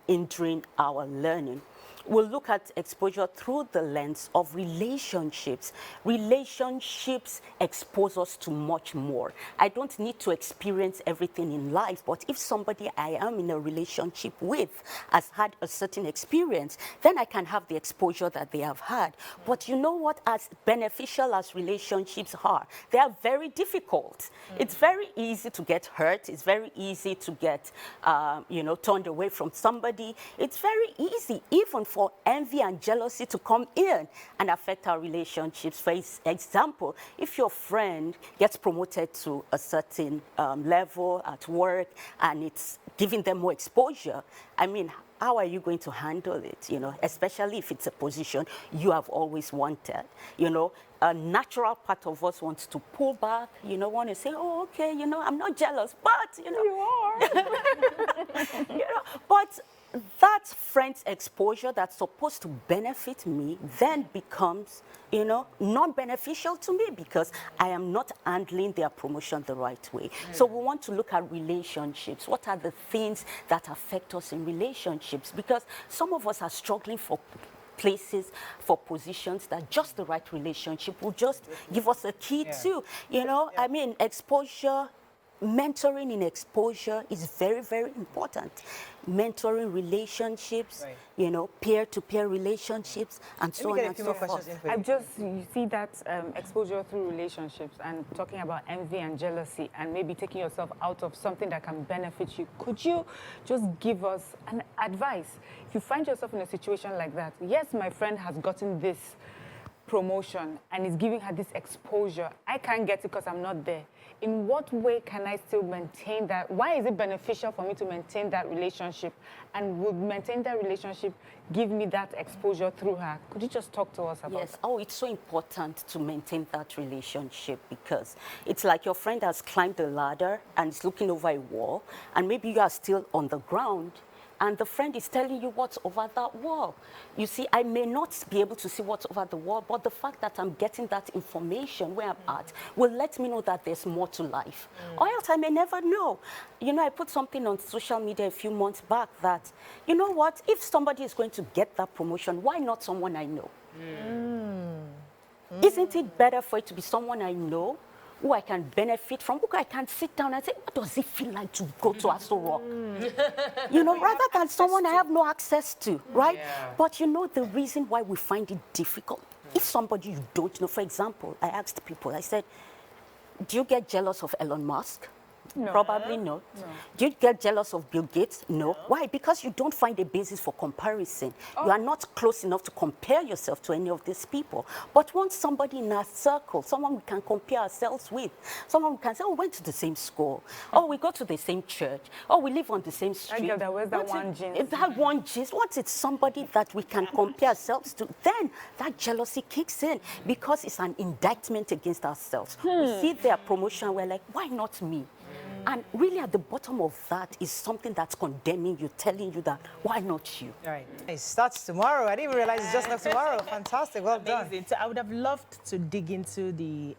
hindering our learning? We'll look at exposure through the lens of relationships. Relationships expose us to much more. I don't need to experience everything in life, but if somebody I am in a relationship with has had a certain experience, then I can have the exposure that they have had. But you know what? As beneficial as relationships are, they are very difficult. It's very easy to get hurt. It's very easy to get, you know, turned away from somebody. It's very easy, even for envy and jealousy to come in and affect our relationships. For example, if your friend gets promoted to a certain level at work and it's giving them more exposure, I mean, how are you going to handle it, you know, especially if it's a position you have always wanted, you know. A natural part of us wants to pull back, you know, want to say, oh, okay, you know, I'm not jealous, but, you know. You are. You know, but that friend's exposure that's supposed to benefit me then becomes, you know, non-beneficial to me because I am not handling their promotion the right way. So we want to look at relationships. What are the things that affect us in relationships? Because some of us are struggling for places, for positions that just the right relationship will just give us a key to. You know, I mean, exposure, mentoring in exposure is very, very important. Mentoring relationships, you know, peer-to-peer relationships, and so on and so forth. I just, you see that exposure through relationships and talking about envy and jealousy and maybe taking yourself out of something that can benefit you. Could you just give us an advice? If you find yourself in a situation like that, yes, my friend has gotten this promotion and is giving her this exposure. I can't get it because I'm not there. In what way can I still maintain that? Why is it beneficial for me to maintain that relationship? And would maintain that relationship give me that exposure through her? Could you just talk to us about Yes. Oh, it's so important to maintain that relationship because it's like your friend has climbed the ladder and is looking over a wall, and maybe you are still on the ground, and the friend is telling you what's over that wall. You see, I may not be able to see what's over the wall, but the fact that I'm getting that information where I'm at will let me know that there's more to life. Or else I may never know. You know, I put something on social media a few months back that, you know what, if somebody is going to get that promotion, why not someone I know? Isn't it better for it to be someone I know, who I can benefit from, who I can sit down and say, what does it feel like to go to Aso Rock? You know, rather than someone I have no access to, right? Yeah. But you know the reason why we find it difficult? If somebody you don't know, for example, I asked people, I said, do you get jealous of Elon Musk? No. Probably not. No. Do you get jealous of Bill Gates? No. Why? Because you don't find a basis for comparison. You are not close enough to compare yourself to any of these people. But once somebody in our circle, someone we can compare ourselves with, someone we can say, oh, we went to the same school, oh, we go to the same church, oh, we live on the same street. That wears that one jeans. That one jeans. Once it's somebody that we can compare ourselves to, then that jealousy kicks in because it's an indictment against ourselves. We see their promotion, we're like, why not me? And really at the bottom of that is something that's condemning you, telling you that, why not you? All right. It starts tomorrow. I didn't even realize it's just not tomorrow. Fantastic. Well done. So I would have loved to dig into the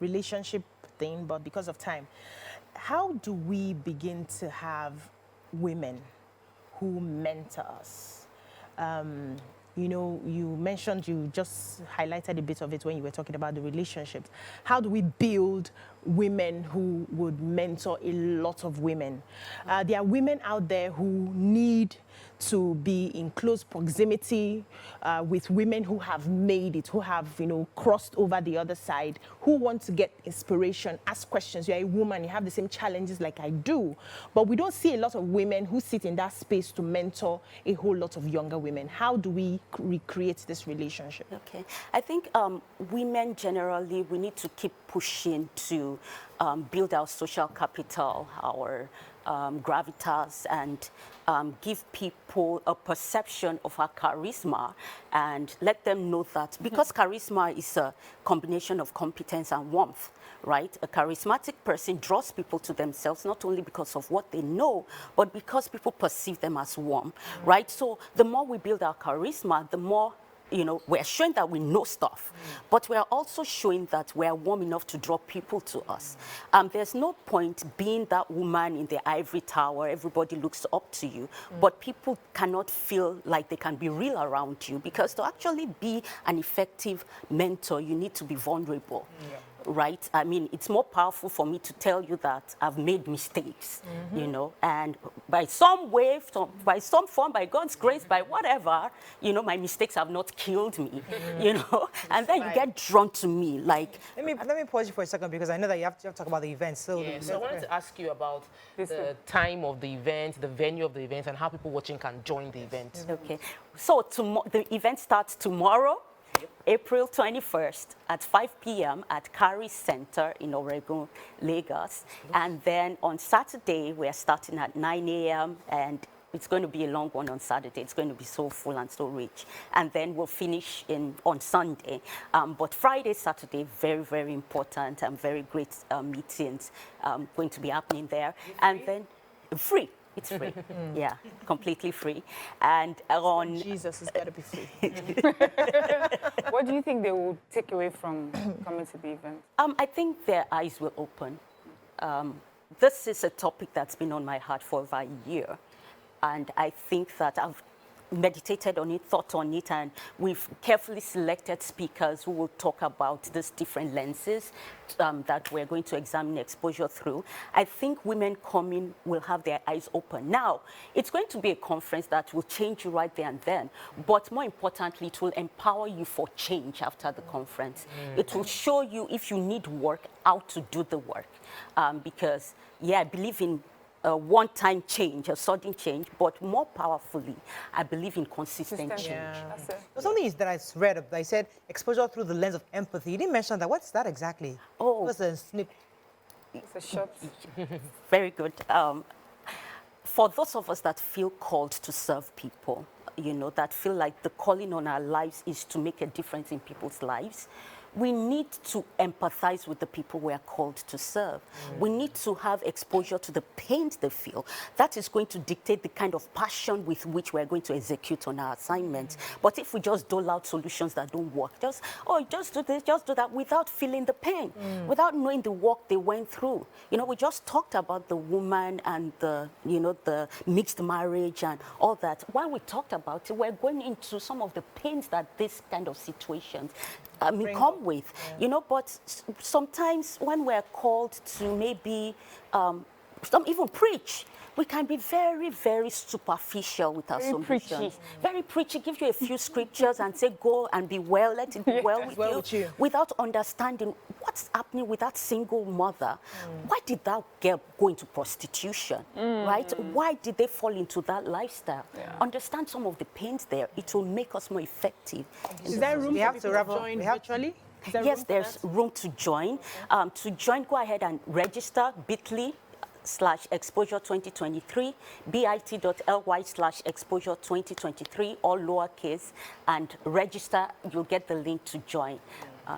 relationship thing, but because of time, how do we begin to have women who mentor us? You know, you mentioned, you just highlighted a bit of it when you were talking about the relationships. How do we build women who would mentor a lot of women? There are women out there who need to be in close proximity with women who have made it, who have, you know, crossed over the other side, who want to get inspiration, ask questions. You're a woman, you have the same challenges like I do. But we don't see a lot of women who sit in that space to mentor a whole lot of younger women. How do we recreate this relationship? Okay. I think women generally, we need to keep pushing to build our social capital, our gravitas, and give people a perception of our charisma and let them know that because charisma is a combination of competence and warmth, right? A charismatic person draws people to themselves not only because of what they know, but because people perceive them as warm, right? So the more we build our charisma, the more, you know, we're showing that we know stuff, but we're also showing that we're warm enough to draw people to us. There's no point being that woman in the ivory tower, everybody looks up to you, but people cannot feel like they can be real around you because to actually be an effective mentor, you need to be vulnerable. Right? I mean, it's more powerful for me to tell you that I've made mistakes, you know, and by some way, by some form, by God's grace, by whatever, you know, my mistakes have not killed me, you know, and then you get drawn to me, like... Let me pause you for a second because I know that you have to talk about the event. So, yeah, so I wanted to ask you about the time of the event, the venue of the event, and how people watching can join the event. Okay. So the event starts tomorrow, April 21st at 5 p.m. at Kari Center in Oregon, Lagos. And then on Saturday, we're starting at 9 a.m. and it's going to be a long one on Saturday. It's going to be so full and so rich. And then we'll finish on Sunday. But Friday, Saturday, very, very important and very great meetings going to be happening there. And then free. It's free. Yeah, completely free. And on... Jesus has got to be free. What do you think they will take away from coming to the event? I think their eyes will open. This is a topic that's been on my heart for over a year. And I think that I've meditated on it, thought on it, and we've carefully selected speakers who will talk about these different lenses that we're going to examine exposure through. I think women coming will have their eyes open. Now, it's going to be a conference that will change you right there and then, but more importantly, it will empower you for change after the conference. It will show you, if you need work, how to do the work. Because, yeah, I believe in a one-time change, a sudden change, but more powerfully, I believe in consistent change. Yeah. Something that I read, I said exposure through the lens of empathy. You didn't mention that. What's that exactly? Oh. What's a snip? It's a short. Very good. For those of us that feel called to serve people, you know, that feel like the calling on our lives is to make a difference in people's lives, we need to empathize with the people we are called to serve. We need to have exposure to the pains they feel. That is going to dictate the kind of passion with which we're going to execute on our assignments. But if we just dole out solutions that don't work, just do this, just do that, without feeling the pain, without knowing the work they went through. You know, we just talked about the woman and the, you know, the mixed marriage and all that. While we talked about it, we're going into some of the pains that this kind of situations come with, you know, but sometimes when we're called to maybe even preach, we can be very, very superficial with our solutions. Very preachy, give you a few scriptures and say, go and be well, let it be well with you, without understanding what's happening with that single mother. Why did that girl go into prostitution, right? Why did they fall into that lifestyle? Understand some of the pains there. It will make us more effective. Is there room for people to join virtually? Yes, there's room to join. Go ahead and register bit.ly/exposure 2023, bit.ly/exposure 2023, all lowercase, and register. You'll get the link to join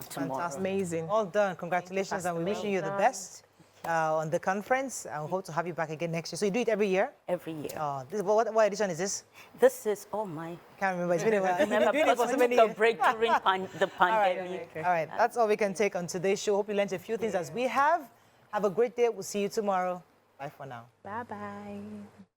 tomorrow. Fantastic. Amazing. All done. Congratulations, and we're wishing you the best on the conference. I hope to have you back again next year. So you do it every year? Every year. What edition is this? This is, oh my. Can't remember. It's been a while. Remember, because we took a break during the pandemic. All right. That's all we can take on today's show. Hope you learned a few things as we have. Have a great day. We'll see you tomorrow. Bye for now. Bye-bye.